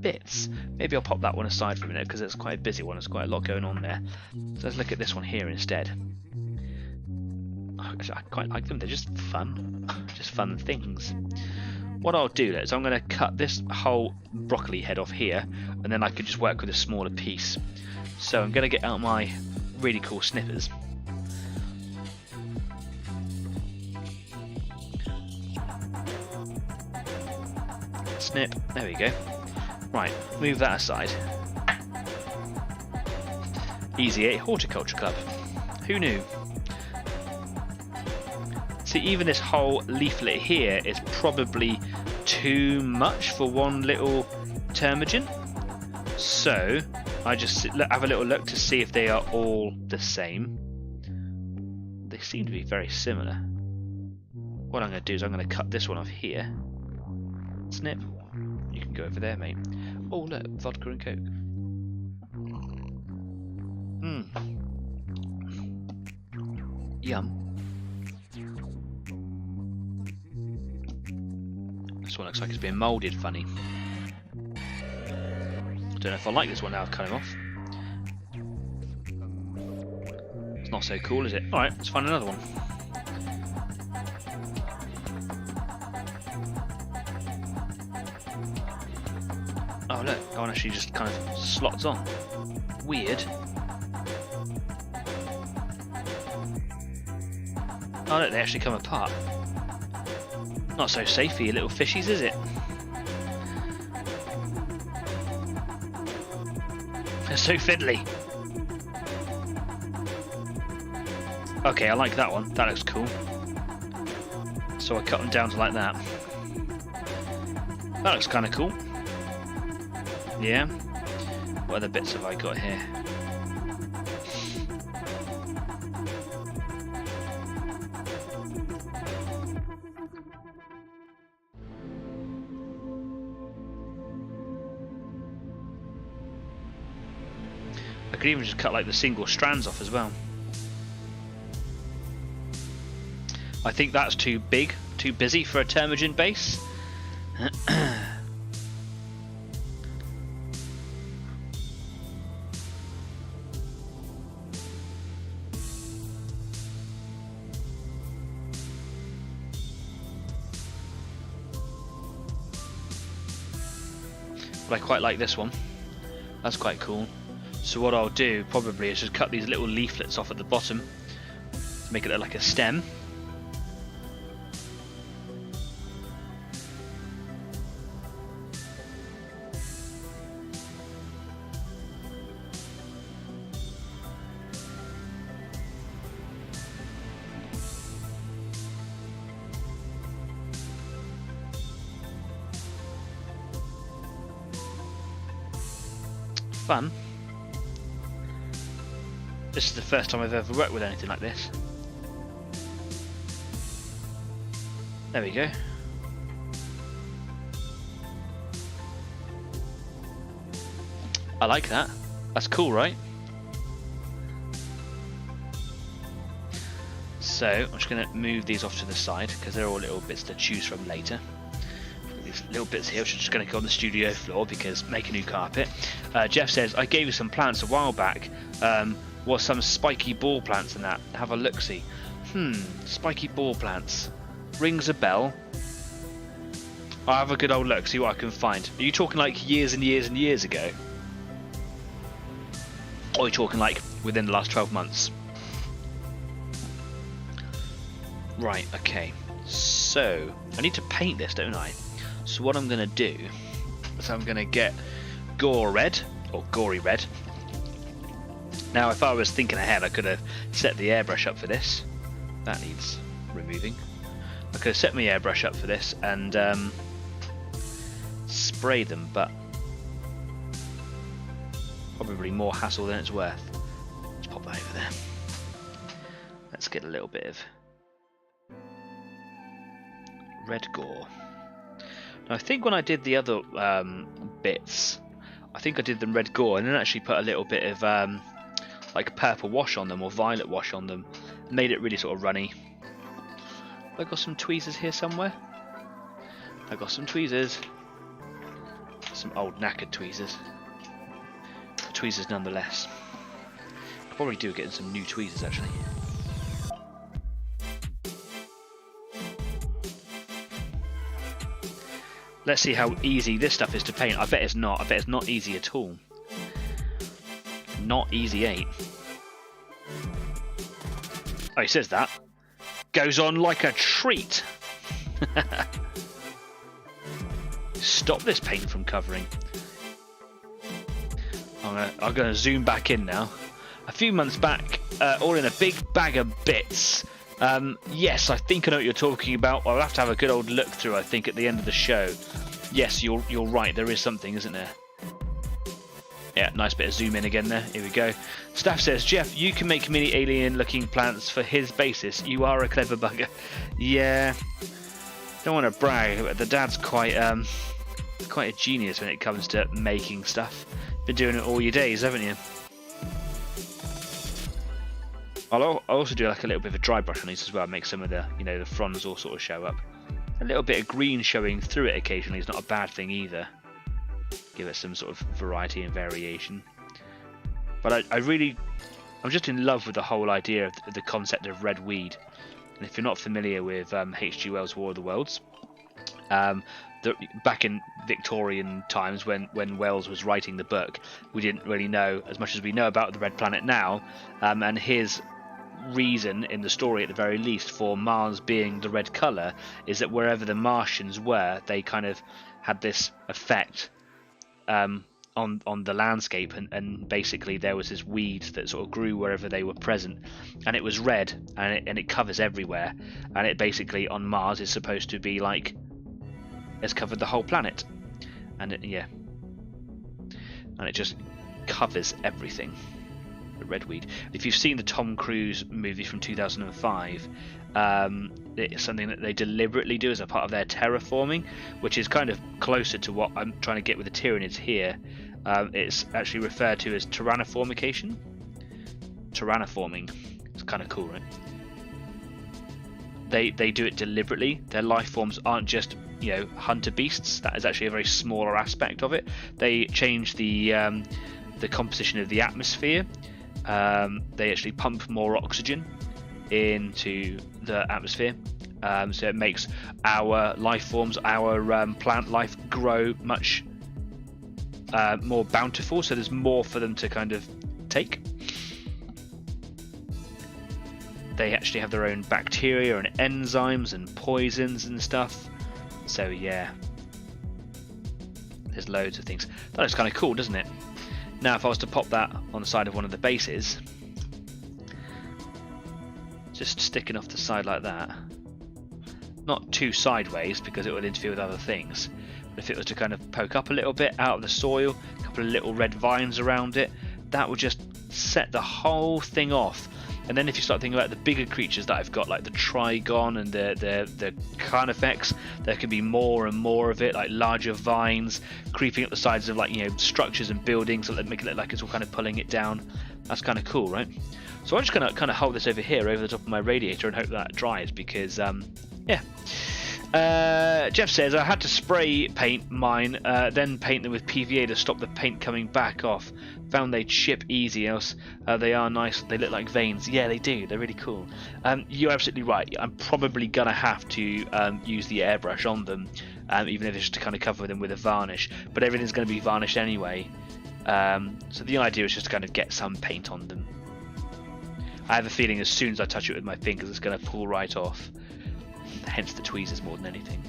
bits. Maybe I'll pop that one aside for a minute because it's quite a busy one. There's quite a lot going on there. So let's look at this one here instead. Actually, I quite like them. They're just fun. Just fun things. What I'll do is I'm going to cut this whole broccoli head off here, and then I can just work with a smaller piece. So I'm going to get out my really cool snippers. Snip. There we go. Right, move that aside. Easy 8 Horticulture Club. Who knew? See, even this whole leaflet here is probably too much for one little termagant. So I just have a little look to see if they are all the same. They seem to be very similar. What I'm going to do is I'm going to cut this one off here. Snip. You can go over there, mate. Oh look, vodka and coke. Yum. This one looks like it's being moulded funny. Don't know if I like this one now I've cut him off. It's not so cool, is it? Alright, let's find another one. Oh look, that one actually just kind of slots on. Weird. Oh look, they actually come apart. Not so safe for you little fishies, is it? They're so fiddly. Okay, I like that one. That looks cool. So I cut them down to like that. That looks kind of cool. Yeah. What other bits have I got here? I could even just cut like the single strands off as well. I think that's too big, too busy for a termagant base. But I quite like this one. That's quite cool. So what I'll do probably is just cut these little leaflets off at the bottom to make it look like a stem. Fun. This is the first time I've ever worked with anything like this. There we go. I like that. That's cool, right? So I'm just going to move these off to the side because they're all little bits to choose from later. These little bits here, which are just going to go on the studio floor because make a new carpet. Jeff says, I gave you some plants a while back. Was some spiky ball plants and that. Have a look-see. Spiky ball plants. Rings a bell. I'll have a good old look, see what I can find. Are you talking like years and years and years ago? Or are you talking like within the last 12 months? Right, okay. So, I need to paint this, don't I? So what I'm going to do is I'm going to get Gore Red, or Gory Red. Now, if I was thinking ahead, I could have set the airbrush up for this. That needs removing. I could have set my airbrush up for this and spray them, but probably more hassle than it's worth. Let's pop that over there. Let's get a little bit of red gore. Now, I think when I did the other bits, I think I did them red gore and then actually put a little bit of like purple wash on them or violet wash on them, made it really sort of runny. Have I got some tweezers here somewhere? I got some tweezers. Some old knackered tweezers. Tweezers nonetheless. Could probably do getting some new tweezers actually. Let's see how easy this stuff is to paint. I bet it's not. I bet it's not easy at all. Not easy 8. Oh, he says that. Goes on like a treat. Stop this paint from covering. I'm gonna zoom back in now. A few months back, all in a big bag of bits. Yes, I think I know what you're talking about. I'll have to have a good old look through, I think, at the end of the show. Yes, you're right. There is something, isn't there? Yeah, nice bit of zoom in again there. Here we go. Staff says, Jeff, you can make mini alien-looking plants for his basis. You are a clever bugger. Yeah. Don't want to brag, but the dad's quite a genius when it comes to making stuff. Been doing it all your days, haven't you? I'll also do like a little bit of a dry brush on these as well, make some of the, the fronds all sort of show up. A little bit of green showing through it occasionally is not a bad thing either. Give it some sort of variety and variation. But I'm just in love with the whole idea of the concept of red weed. And if you're not familiar with H.G. Wells' War of the Worlds, back in Victorian times when Wells was writing the book, we didn't really know as much as we know about the Red Planet now, and his reason in the story at the very least for Mars being the red colour is that wherever the Martians were, they kind of had this effect on the landscape, and basically there was this weed that sort of grew wherever they were present, and it was red, and it covers everywhere, and it basically on Mars is supposed to be like it's covered the whole planet, and it just covers everything. The red weed. If you've seen the Tom Cruise movie from 2005, it's something that they deliberately do as a part of their terraforming, which is kind of closer to what I'm trying to get with the Tyranids here. It's actually referred to as tyranniformication. Terraforming. It's kind of cool, right? They do it deliberately. Their life forms aren't just hunter beasts. That is actually a very smaller aspect of it. They change the composition of the atmosphere. They actually pump more oxygen into the atmosphere, so it makes our life forms, our plant life, grow much more bountiful, so there's more for them to kind of take. They actually have their own bacteria and enzymes and poisons and stuff, so yeah, there's loads of things. That looks kind of cool, doesn't it? Now if I was to pop that on the side of one of the bases, just sticking off the side like that, not too sideways because it would interfere with other things, but if it was to kind of poke up a little bit out of the soil, a couple of little red vines around it, that would just set the whole thing off. And then if you start thinking about the bigger creatures that I've got, like the Trigon and the Carnifex, there can be more and more of it, like larger vines creeping up the sides of structures and buildings that make it look like it's all kind of pulling it down. That's kind of cool, right? So I'm just going to kind of hold this over here over the top of my radiator and hope that dries because, yeah. Jeff says, I had to spray paint mine, then paint them with PVA to stop the paint coming back off. Found they'd ship easy, else they are nice. They look like veins. Yeah, they do. They're really cool. You're absolutely right. I'm probably going to have to use the airbrush on them, even if it's just to kind of cover them with a varnish. But everything's going to be varnished anyway. So the idea is just to kind of get some paint on them. I have a feeling as soon as I touch it with my fingers, it's going to pull right off. Hence the tweezers more than anything.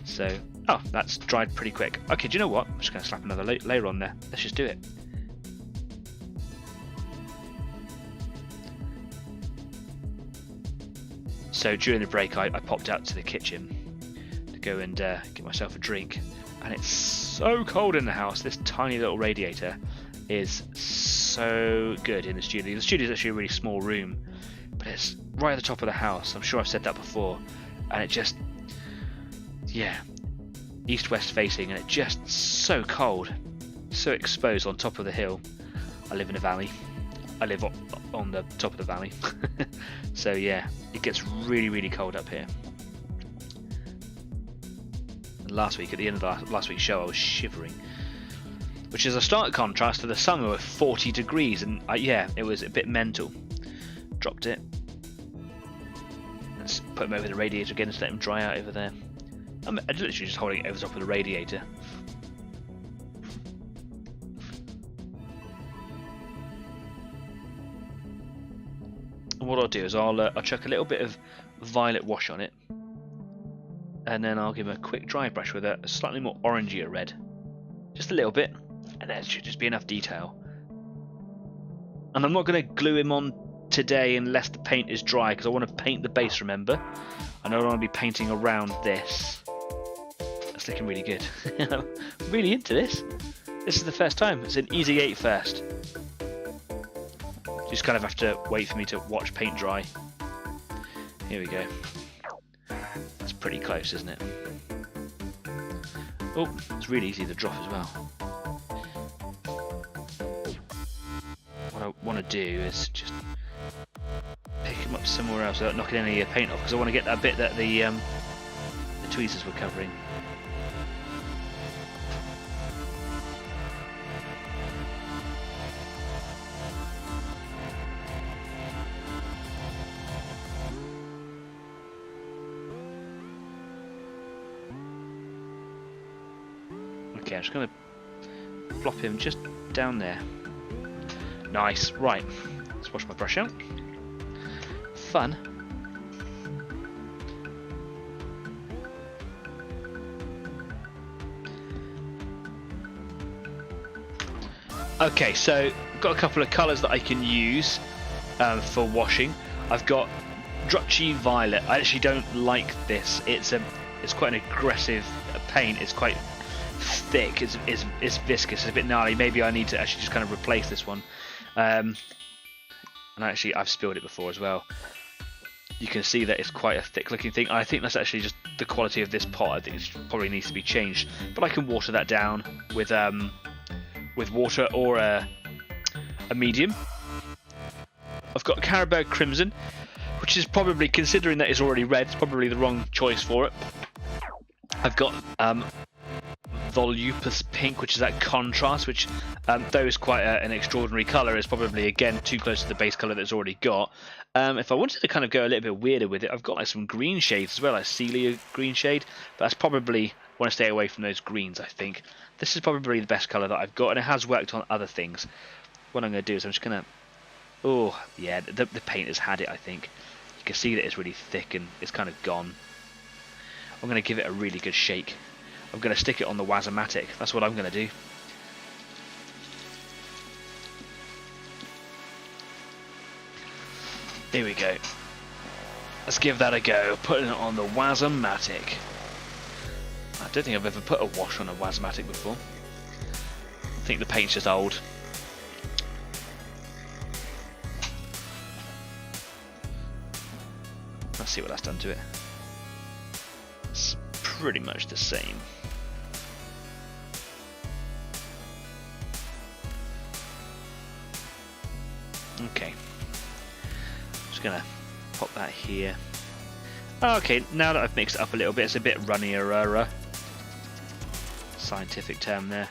So, oh, that's dried pretty quick. Okay, do you know what? I'm just going to slap another layer on there. Let's just do it. So during the break, I popped out to the kitchen to go and get myself a drink, and it's so cold in the house. This tiny little radiator is so good in the studio. The studio is actually a really small room, but it's right at the top of the house. I'm sure I've said that before, and it just, yeah, east-west facing, and it's just so cold, so exposed on top of the hill. I live in a valley. I live on the top of the valley. So yeah, it gets really, really cold up here. last week. At the end of last week's show, I was shivering, which is a stark contrast to the summer with 40 degrees, and yeah, it was a bit mental. Dropped it. Let's put him over the radiator again and let him dry out over there. I'm literally just holding it over the top of the radiator. And what I'll do is I'll chuck a little bit of violet wash on it, and then I'll give him a quick dry brush with a slightly more orangier red, just a little bit, and then it should just be enough detail. And I'm not going to glue him on today unless the paint is dry, because I want to paint the base, remember, and I don't want to be painting around this. That's looking really good. I'm really into this. This is the first time. It's an easy 8 first. Just kind of have to wait for me to watch paint dry. Here we go. It's pretty close, isn't it? Oh, it's really easy to drop as well. What I want to do is just pick him up somewhere else without knocking any paint off, because I want to get that bit that the tweezers were covering. Okay, I'm just going to plop him just down there. Nice. Right, let's wash my brush out. Fun. Okay, so got a couple of colours that I can use for washing. I've got Drucci Violet. I actually don't like this. It's quite an aggressive paint. It's quite thick. It's viscous. It's a bit gnarly. Maybe I need to actually just kind of replace this one. And actually, I've spilled it before as well. You can see that it's quite a thick looking thing. I think that's actually just the quality of this pot. I think it probably needs to be changed. But I can water that down with water or a medium. I've got Carabao Crimson, which is probably, considering that it's already red, it's probably the wrong choice for it. I've got Volupus Pink, which is that contrast, which though is quite an extraordinary colour, is probably again too close to the base colour that's already got. If I wanted to kind of go a little bit weirder with it, I've got like some green shades as well, like Celia green shade, but that's probably, want to stay away from those greens, I think. This is probably the best colour that I've got, and it has worked on other things. What I'm going to do is I'm just going to, oh yeah, the paint has had it, I think. You can see that it's really thick and it's kind of gone. I'm going to give it a really good shake. I'm going to stick it on the Wazomatic. That's what I'm going to do. Here we go. Let's give that a go. Putting it on the Wazomatic. I don't think I've ever put a wash on a Wazomatic before. I think the paint's just old. Let's see what that's done to it. It's pretty much the same. Okay. Just gonna pop that here. Okay, now that I've mixed it up a little bit, it's a bit runnier. Scientific term there.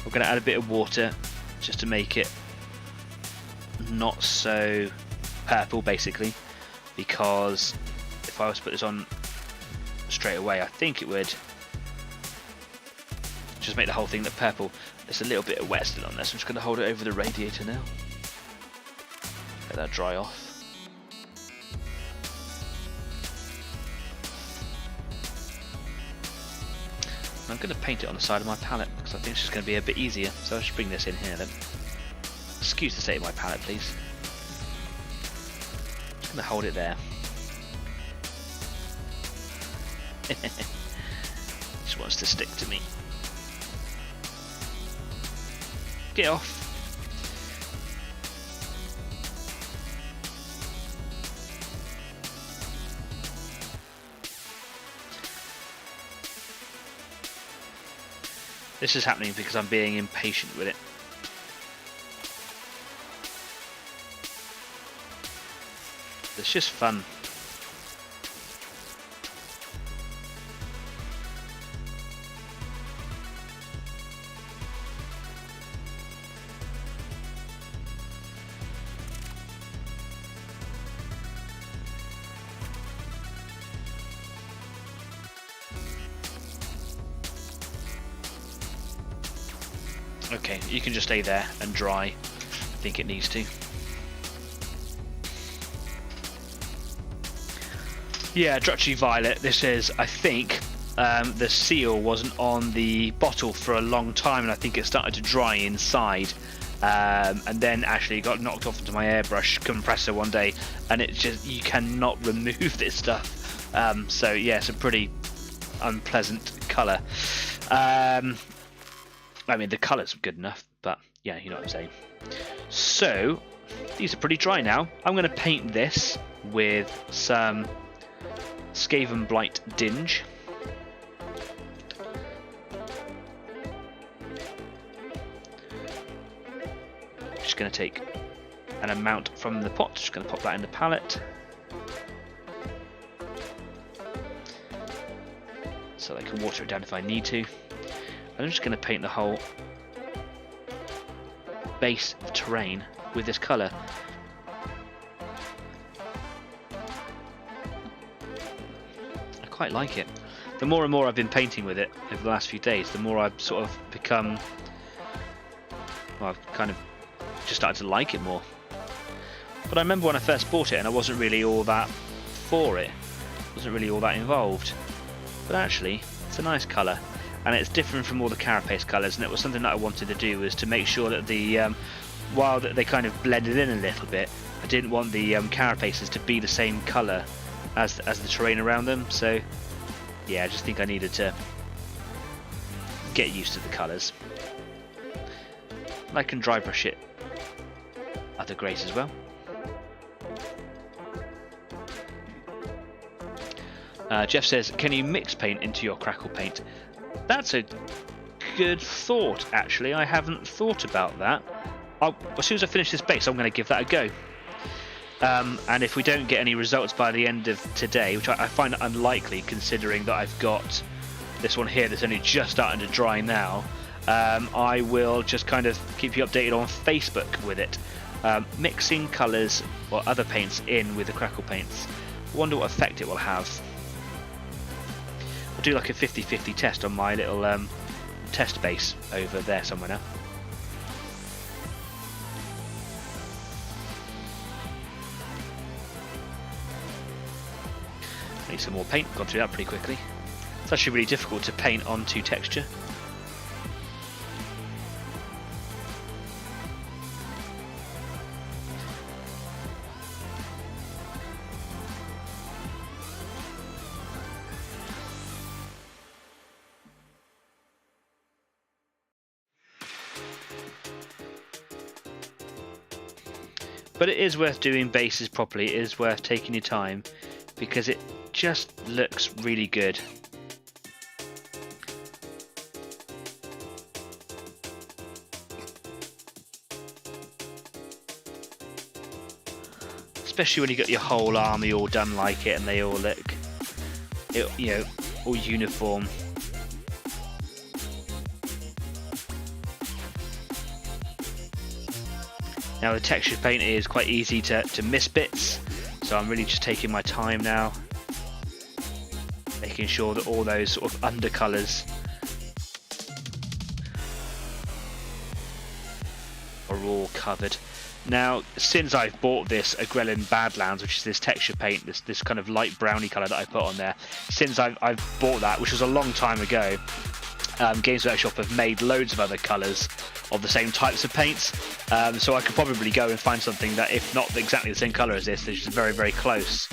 We're going to add a bit of water just to make it not so purple, basically, because if I was to put this on straight away, I think it would just make the whole thing look purple. There's a little bit of wet still on there, so I'm just going to hold it over the radiator now. Let that dry off. I'm going to paint it on the side of my palette because I think it's just going to be a bit easier. So I'll just bring this in here then. Excuse the state of my palette, please. Just going to hold it there. Just wants to stick to me. Get off. This is happening because I'm being impatient with it. It's just fun. Okay, you can just stay there and dry. I think it needs to. Yeah, Drutchy Violet. This is, I think, the seal wasn't on the bottle for a long time, and I think it started to dry inside. And then actually got knocked off into my airbrush compressor one day, and it just, you cannot remove this stuff. So yeah, it's a pretty unpleasant colour. I mean, the colour's good enough, but yeah, you know what I'm saying. So, these are pretty dry now. I'm going to paint this with some Skaven Blight Dinge. Just going to take an amount from the pot, just going to pop that in the palette. So I can water it down if I need to. I'm just going to paint the whole base of terrain with this colour. I quite like it. The more and more I've been painting with it over the last few days, the more I've sort of become, well, I've kind of just started to like it more. But I remember when I first bought it and I wasn't really all that for it. Wasn't really all that involved. But actually, it's a nice colour. And it's different from all the carapace colours, and it was something that I wanted to do, was to make sure that the while they kind of blended in a little bit, I didn't want the carapaces to be the same colour as the terrain around them. So yeah, I just think I needed to get used to the colours. I can dry brush it other greys as well. Jeff says, can you mix paint into your crackle paint? That's a good thought, actually. I haven't thought about that. As soon as I finish this base, I'm going to give that a go. And if we don't get any results by the end of today, which I find unlikely considering that I've got this one here that's only just starting to dry now, I will just kind of keep you updated on Facebook with it. Mixing colours or other paints in with the crackle paints. I wonder what effect it will have. I'll do like a 50-50 test on my little test base over there somewhere now. Need some more paint, gone through that pretty quickly. It's actually really difficult to paint onto texture. But it is worth doing bases properly, it is worth taking your time, because it just looks really good. Especially when you got your whole army all done like it and they all look, you know, all uniform. Now the texture paint is quite easy to miss bits, so I'm really just taking my time now, making sure that all those sort of undercolours are all covered. Now, since I've bought this Agrellan Badlands, which is this texture paint, this kind of light browny colour that I put on there, since I've bought that, which was a long time ago, Games Workshop have made loads of other colours of the same types of paints, so I could probably go and find something that, if not exactly the same colour as this, is just very, very close.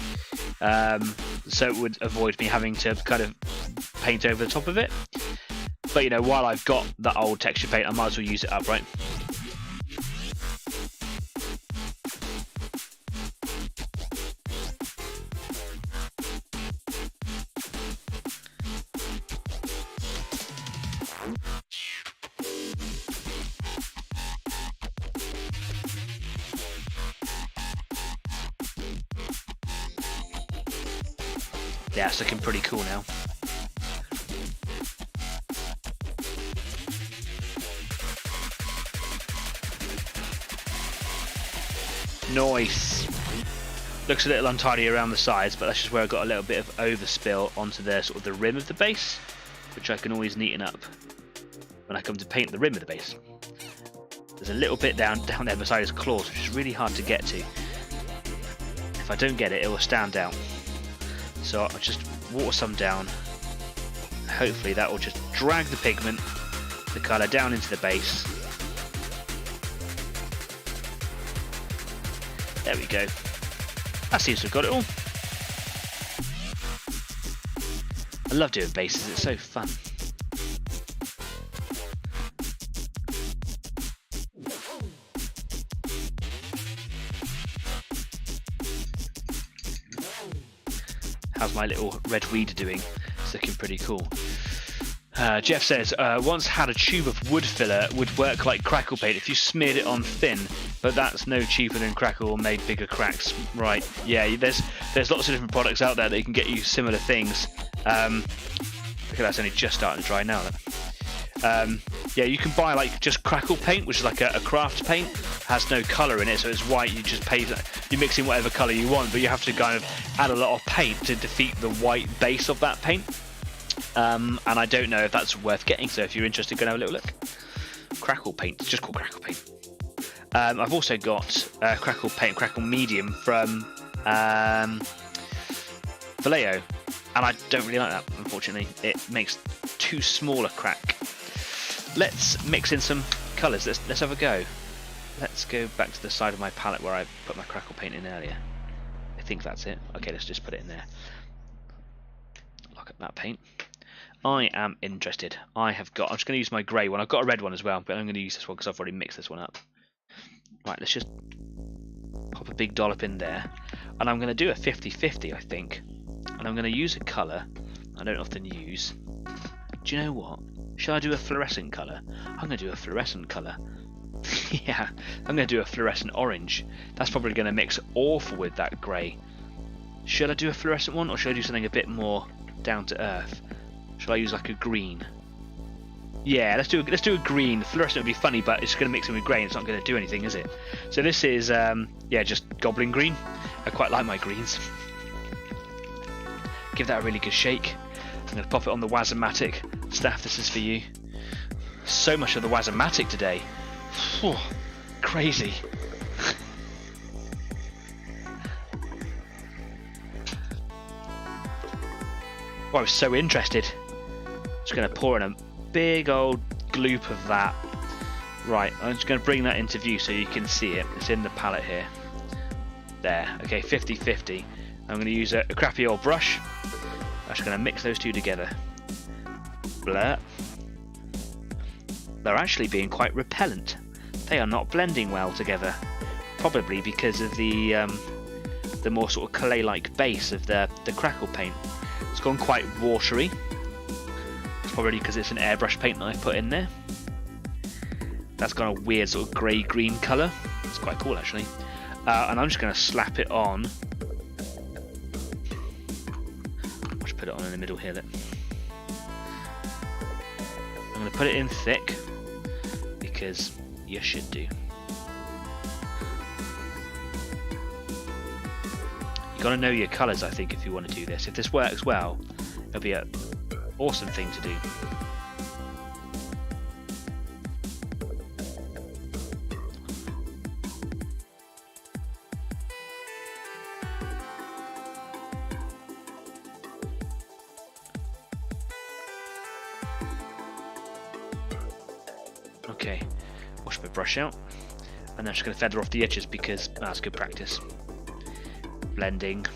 So it would avoid me having to kind of paint over the top of it. But you know, while I've got that old texture paint, I might as well use it up, right? Yeah, it's looking pretty cool now. Nice. Looks a little untidy around the sides, but that's just where I got a little bit of overspill onto the sort of the rim of the base, which I can always neaten up when I come to paint the rim of the base. There's a little bit down there beside his claws, which is really hard to get to. If I don't get it, it will stand out. So I'll just water some down. Hopefully that will just drag the pigment, the colour down into the base. There we go. That seems to have got it all. I love doing bases, it's so fun. How's my little red weed doing? It's looking pretty cool. Jeff says, once had a tube of wood filler, would work like crackle paint if you smeared it on thin, but that's no cheaper than crackle or made bigger cracks. Right, yeah, there's lots of different products out there that can get you similar things. Look at that's only just starting to dry now. Yeah, you can buy like just crackle paint, which is like a craft paint, has no colour in it, so it's white. You just you mix in whatever colour you want, but you have to kind of add a lot of paint to defeat the white base of that paint. And I don't know if that's worth getting, so if you're interested, go and have a little look. Crackle paint, it's just called crackle paint. I've also got crackle paint, crackle medium from Vallejo, and I don't really like that, unfortunately. It makes too small a crack. Let's mix in some colours. Let's have a go. Let's go back to the side of my palette where I put my crackle paint in earlier. I think that's it. Okay, let's just put it in there. Look at that paint. I am interested. I'm just going to use my grey one. I've got a red one as well, but I'm going to use this one because I've already mixed this one up. Right, let's just pop a big dollop in there. And I'm going to do a 50-50, I think. And I'm going to use a colour I don't often use. Do you know what? Shall I do a fluorescent colour? I'm going to do a fluorescent colour. Yeah, I'm going to do a fluorescent orange. That's probably going to mix awful with that grey. Should I do a fluorescent one, or should I do something a bit more down to earth? Should I use like a green? Yeah, let's do a green. Fluorescent would be funny, but it's going to mix in with grey and it's not going to do anything, is it? So this is, yeah, just goblin green. I quite like my greens. Give that a really good shake. I'm going to pop it on the Wazomatic. Staff, this is for you. So much of the Wazomatic today. Whew, crazy. Oh, I was so interested. Just going to pour in a big old gloop of that. Right, I'm just going to bring that into view so you can see it. It's in the palette here. There, okay, 50-50. I'm going to use a crappy old brush. I'm just going to mix those two together. Blur. They're actually being quite repellent. They are not blending well together. Probably because of the more sort of clay-like base of the crackle paint. It's gone quite watery. It's probably because it's an airbrush paint that I've put in there. That's got a weird sort of grey-green colour. It's quite cool actually. And I'm just going to slap it on. I'll just put it on in the middle here. Look. I'm going to put it in thick because you should do. You've got to know your colours, I think, if you want to do this. If this works well, it'll be an awesome thing to do. Okay, wash my brush out, and I'm just going to feather off the edges because that's good practice. Blending.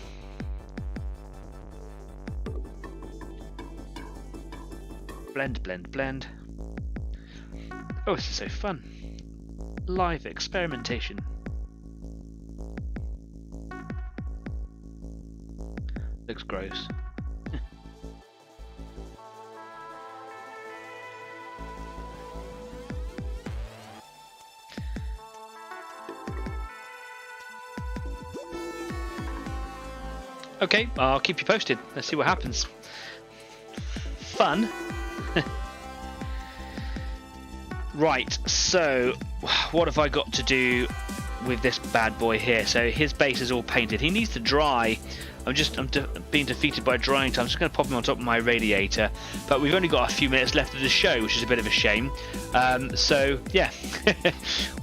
Blend, blend, blend. Oh, this is so fun. Live experimentation. Looks gross. Okay, I'll keep you posted. Let's see what happens. Fun. Right, so what have I got to do with this bad boy here? So his base is all painted. He needs to dry. I'm being defeated by drying time. I'm just going to pop him on top of my radiator. But we've only got a few minutes left of the show, which is a bit of a shame. So yeah,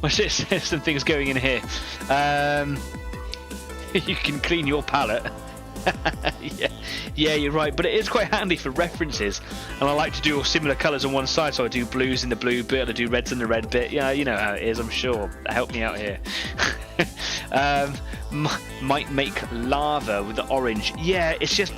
there's some things going in here. You can clean your palette. yeah, you're right, but it is quite handy for references, and I like to do all similar colours on one side, so I do blues in the blue bit, I do reds in the red bit. Yeah, you know how it is, I'm sure. Help me out here. Might make lava with the orange. Yeah, it's just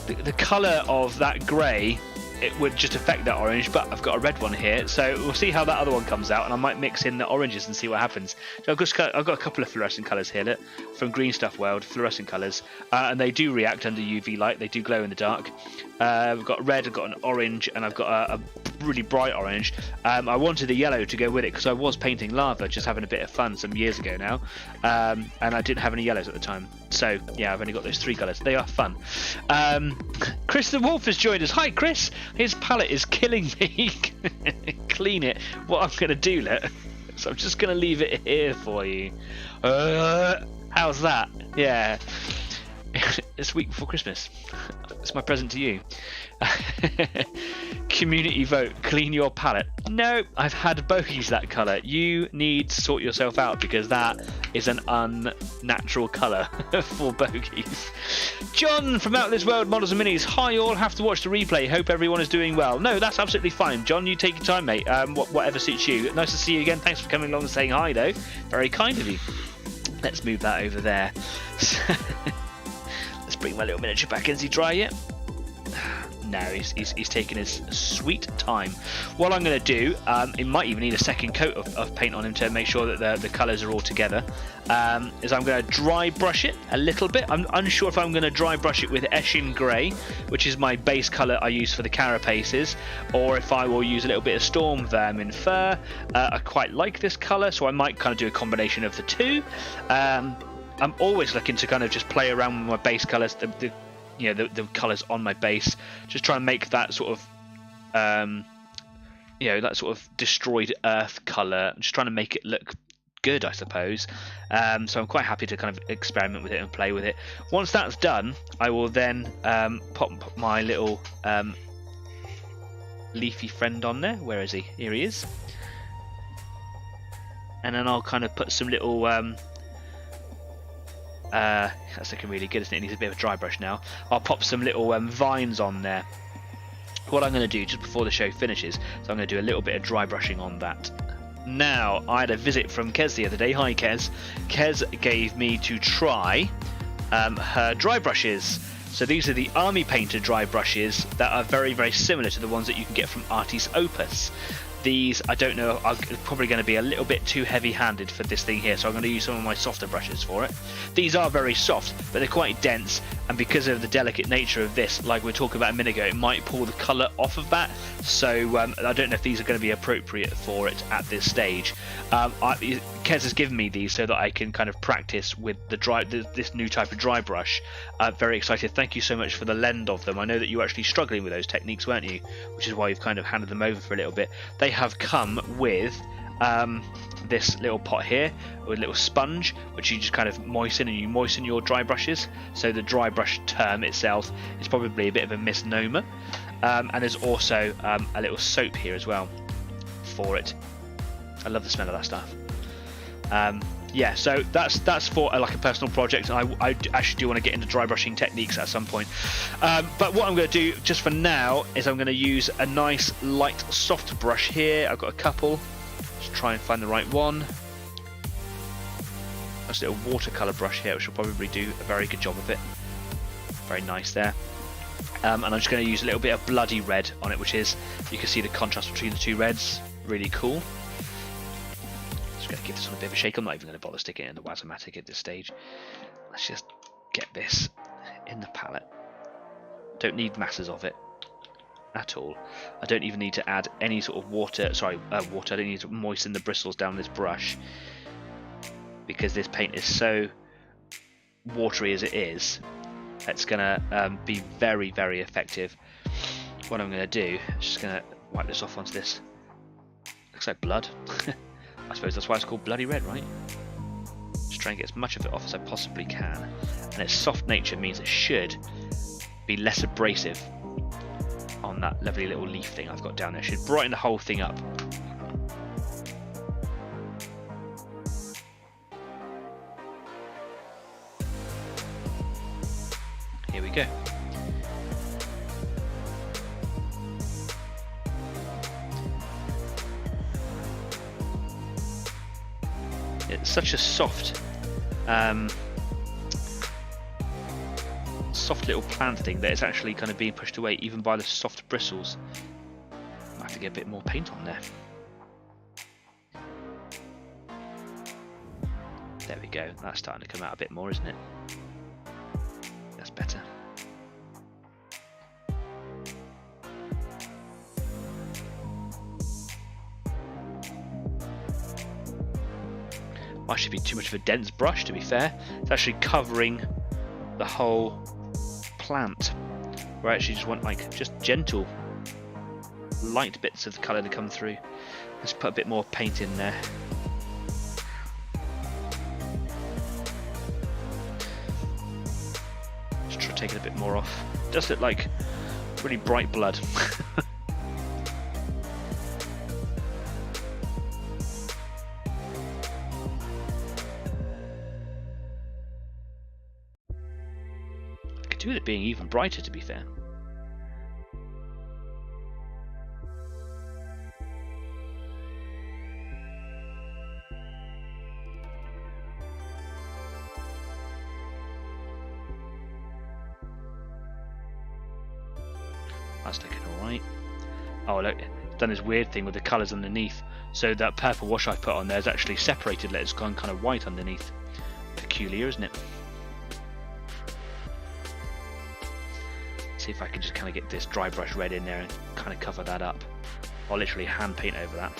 the colour of that grey, it would just affect that orange, but I've got a red one here, so we'll see how that other one comes out, and I might mix in the oranges and see what happens. So I've got a couple of fluorescent colours here, look, from Green Stuff World, fluorescent colours, and they do react under UV light, they do glow in the dark. I've got red, I've got an orange, and I've got a really bright orange. I wanted a yellow to go with it because I was painting lava, just having a bit of fun some years ago now, and I didn't have any yellows at the time. So yeah, I've only got those three colours. They are fun. Chris the Wolf has joined us. Hi Chris. His palette is killing me. Clean it. What I'm going to do, look. So I'm just going to leave it here for you. How's that? Yeah. It's week before Christmas. It's my present to you. Community vote, clean your palette. No, I've had bogeys that colour. You need to sort yourself out because that is an unnatural colour for bogeys. John from Out of This World Models and Minis. Hi all, have to watch the replay. Hope everyone is doing well. No, that's absolutely fine. John, you take your time, mate. Whatever suits you. Nice to see you again. Thanks for coming along and saying hi, though. Very kind of you. Let's move that over there. Let's bring my little miniature back in. Is he dry yet? No, he's taking his sweet time. What I'm going to do, it might even need a second coat of paint on him to make sure that the colours are all together, is I'm going to dry brush it a little bit. I'm unsure if I'm going to dry brush it with Eshin Grey, which is my base colour I use for the carapaces, or if I will use a little bit of Storm Vermin Fur. I quite like this colour, so I might kind of do a combination of the two. I'm always looking to kind of just play around with my base colours, the colours on my base, just try and make that sort of that sort of destroyed earth colour, just trying to make it look good, I suppose. So I'm quite happy to kind of experiment with it and play with it. Once that's done, I will then pop my little leafy friend on there. Where is he? Here he is. And then I'll kind of put some little that's looking really good, isn't it? It needs a bit of a dry brush now. I'll pop some little vines on there. What I'm going to do just before the show finishes, so I'm going to do a little bit of dry brushing on that. Now, I had a visit from Kez the other day. Hi Kez. Kez gave me to try her dry brushes. So these are the Army Painter dry brushes that are very, very similar to the ones that you can get from Artis Opus. These, I don't know, are probably going to be a little bit too heavy-handed for this thing here, so I'm going to use some of my softer brushes for it. These are very soft, but they're quite dense, and because of the delicate nature of this, like we were talking about a minute ago, it might pull the colour off of that, so I don't know if these are going to be appropriate for it at this stage. Kez has given me these so that I can kind of practice with this new type of dry brush. Very excited. Thank you so much for the lend of them. I know that you were actually struggling with those techniques, weren't you? Which is why you've kind of handed them over for a little bit. They have come with this little pot here with a little sponge, which you just kind of moisten, and you moisten your dry brushes. So the dry brush term itself is probably a bit of a misnomer. And there's also a little soap here as well for it. I love the smell of that stuff. Yeah, so that's for like a personal project, and I actually do want to get into dry brushing techniques at some point. But what I'm going to do just for now is I'm going to use a nice light soft brush here. I've got a couple. Just try and find the right one. That's a little watercolour brush here, which will probably do a very good job of it. Very nice there. And I'm just going to use a little bit of bloody red on it, which is, you can see the contrast between the two reds. Really cool. Going to give this one a bit of a shake. I'm not even going to bother sticking it in the Wazomatic at this stage. Let's just get this in the palette. Don't need masses of it at all. I don't even need to add any sort of water. I don't need to moisten the bristles down this brush, because this paint is so watery as it is. That's gonna be very, very effective. What I'm gonna do is just gonna wipe this off onto this. Looks like blood. I suppose that's why it's called bloody red, right? Just try and get as much of it off as I possibly can. And its soft nature means it should be less abrasive on that lovely little leaf thing I've got down there. It should brighten the whole thing up. Here we go. It's such a soft little plant thing that it's actually kind of being pushed away even by the soft bristles. I have to get a bit more paint on there. There we go. That's starting to come out a bit more, isn't it? That's better. Might should be too much of a dense brush, to be fair. It's actually covering the whole plant. Where I actually just want like just gentle, light bits of the colour to come through. Let's put a bit more paint in there. Just try taking a bit more off. It does look like really bright blood. With it being even brighter, to be fair. That's looking alright. Oh look, it's done this weird thing with the colours underneath. So that purple wash I've put on there is actually separated, it's gone kind of white underneath. Peculiar, isn't it? See if I can just kind of get this dry brush red in there and kind of cover that up. I'll literally hand paint over that.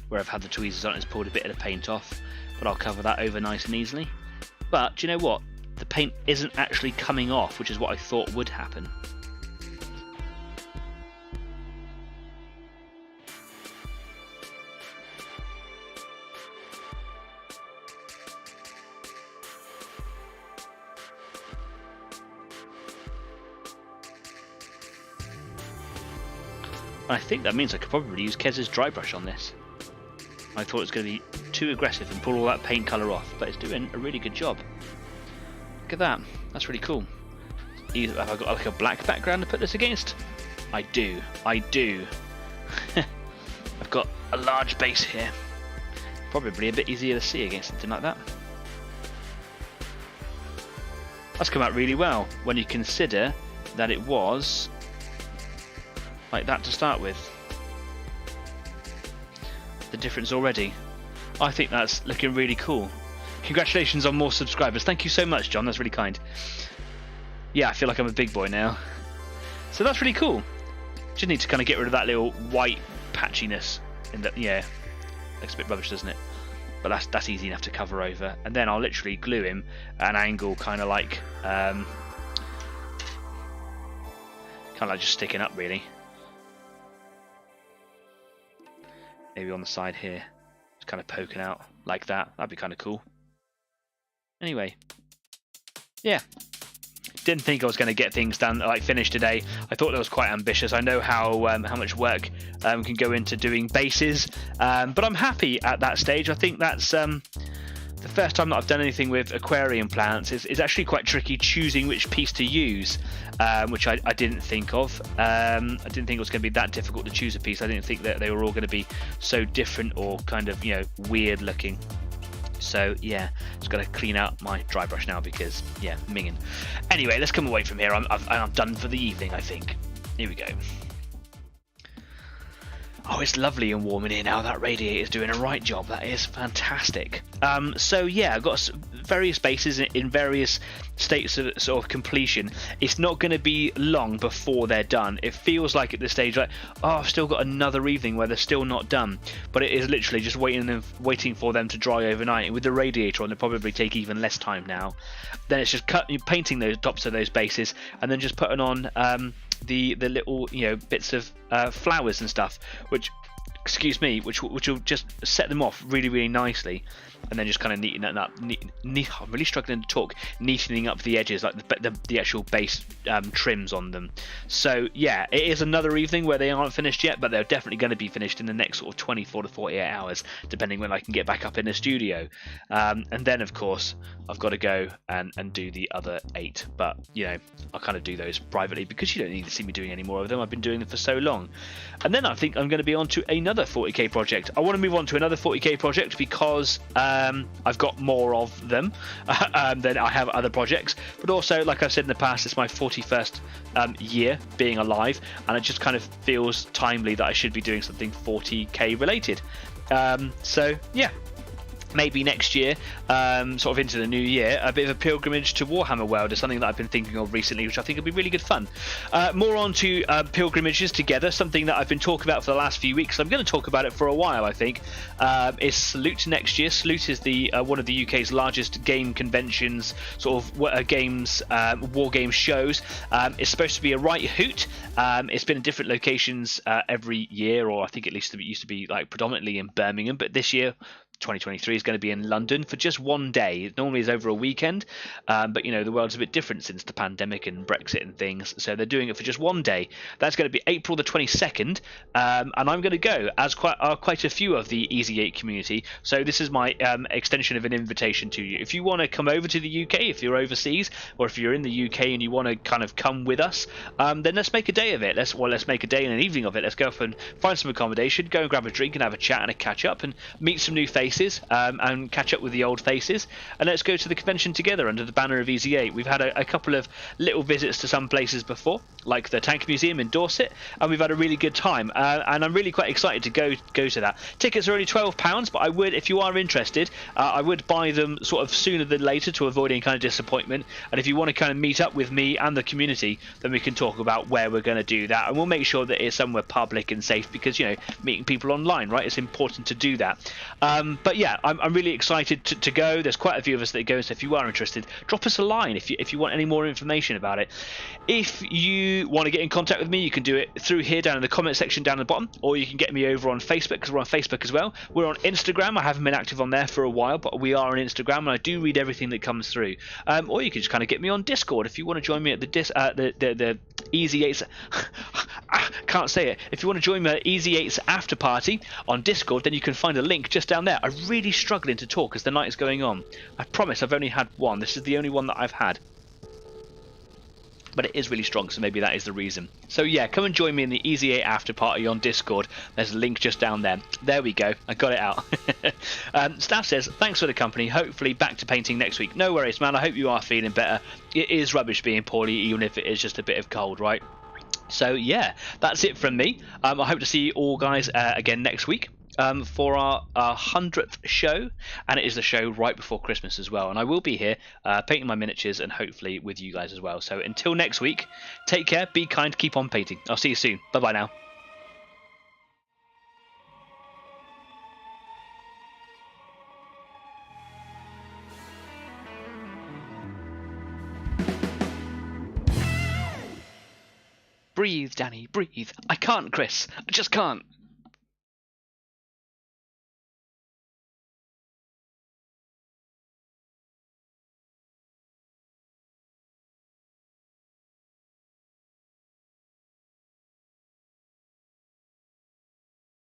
Where I've had the tweezers on, it's pulled a bit of the paint off, but I'll cover that over nice and easily. But do you know what? The paint isn't actually coming off, which is what I thought would happen. And I think that means I could probably use Kez's dry brush on this. I thought it was going to be too aggressive and pull all that paint colour off, but it's doing a really good job. Look at that, that's really cool. Have I got like a black background to put this against? I do. I've got a large base here. Probably a bit easier to see against something like that. That's come out really well when you consider that it was like that to start with. The difference already. I think that's looking really cool. Congratulations on more subscribers. Thank you so much, John. That's really kind. Yeah, I feel like I'm a big boy now. So that's really cool. Just need to kind of get rid of that little white patchiness. In that, yeah, looks a bit rubbish, doesn't it? But that's easy enough to cover over. And then I'll literally glue him at an angle, kind of like just sticking up, really. Maybe on the side here, just kind of poking out like that. That'd be kind of cool. Anyway, yeah, didn't think I was going to get things done like finished today. I thought that was quite ambitious. I know how much work can go into doing bases, but I'm happy at that stage. I think that's the first time that I've done anything with aquarium plants. Is actually quite tricky choosing which piece to use, which I didn't think of. I didn't think it was going to be that difficult to choose a piece. I didn't think that they were all going to be so different or kind of, you know, weird looking. So yeah, just got to clean out my dry brush now because yeah, minging. Anyway, let's come away from here. I'm done for the evening, I think. Here we go. Oh, it's lovely and warm in here now. That radiator is doing a right job. That is fantastic. So yeah, I've got various bases in various states of sort of completion. It's not going to be long before they're done. It feels like at this stage like, oh, I've still got another evening where they're still not done. But it is literally just waiting for them to dry overnight. And with the radiator on, they'll probably take even less time now. Then it's just painting those tops of those bases, and then just putting on the little bits of flowers and stuff, which will just set them off really nicely, and then just kind of neaten that up. I'm really struggling to talk. Neatening up the edges, like the actual base trims on them. So yeah, it is another evening where they aren't finished yet, but they're definitely going to be finished in the next sort of 24 to 48 hours, depending when I can get back up in the studio. And then of course I've got to go and do the other 8, but I'll kind of do those privately because you don't need to see me doing any more of them. I've been doing them for so long. And then I think I'm going to be on to another 40k project. I want to move on to another 40k project because I've got more of them than I have other projects, but also, like I've said in the past, it's my 41st year being alive, and it just kind of feels timely that I should be doing something 40k related. So yeah, maybe next year, sort of into the new year, a bit of a pilgrimage to Warhammer World is something that I've been thinking of recently, which I think would be really good fun. More on to pilgrimages together, something that I've been talking about for the last few weeks. I'm going to talk about it for a while, I think. Is Salute next year. Salute is the one of the UK's largest game conventions, sort of games, war game shows. It's supposed to be a right hoot. It's been in different locations every year, or I think at least it used to be like predominantly in Birmingham, but this year 2023 is going to be in London for just one day. It normally is over a weekend, but the world's a bit different since the pandemic and Brexit and things, so they're doing it for just one day. That's going to be April the 22nd, and I'm going to go, as quite a few of the Easy 8 community. So this is my extension of an invitation to you. If you want to come over to the UK, if you're overseas, or if you're in the UK and you want to kind of come with us, then let's make a day of it. Let's make a day and an evening of it. Let's go off and find some accommodation, go and grab a drink and have a chat and a catch up and meet some new faces. And catch up with the old faces, and let's go to the convention together under the banner of Easy 8. We've had a couple of little visits to some places before, like the Tank Museum in Dorset, and we've had a really good time, and I'm really quite excited to go to that. Tickets are only £12, but I would, if you are interested, I would buy them sort of sooner than later to avoid any kind of disappointment. And if you want to kind of meet up with me and the community, then we can talk about where we're going to do that, and we'll make sure that it's somewhere public and safe, because meeting people online, right, it's important to do that. But yeah, I'm really excited to go. There's quite a few of us that go, so if you are interested, drop us a line if you want any more information about it. If you want to get in contact with me, you can do it through here down in the comment section down at the bottom, or you can get me over on Facebook, because we're on Facebook as well. We're on Instagram. I haven't been active on there for a while, but we are on Instagram, and I do read everything that comes through. Or you can just kind of get me on Discord if you want to join me at the Easy 8's can't say it. If you want to join me at Easy 8's after party on Discord, then you can find a link just down there. I'm really struggling to talk as the night is going on. I promise I've only had one. This is the only one that I've had. But it is really strong, so maybe that is the reason. So yeah, come and join me in the Easy 8 after party on Discord. There's a link just down there. There we go. I got it out. Staff says, thanks for the company. Hopefully back to painting next week. No worries, man. I hope you are feeling better. It is rubbish being poorly, even if it is just a bit of cold, right? So yeah, that's it from me. I hope to see you all guys again next week. For our 100th show, and it is the show right before Christmas as well, and I will be here painting my miniatures and hopefully with you guys as well. So until next week, take care, be kind, keep on painting. I'll see you soon. Bye bye now. Breathe, Danny, breathe. I can't, Chris. I just can't.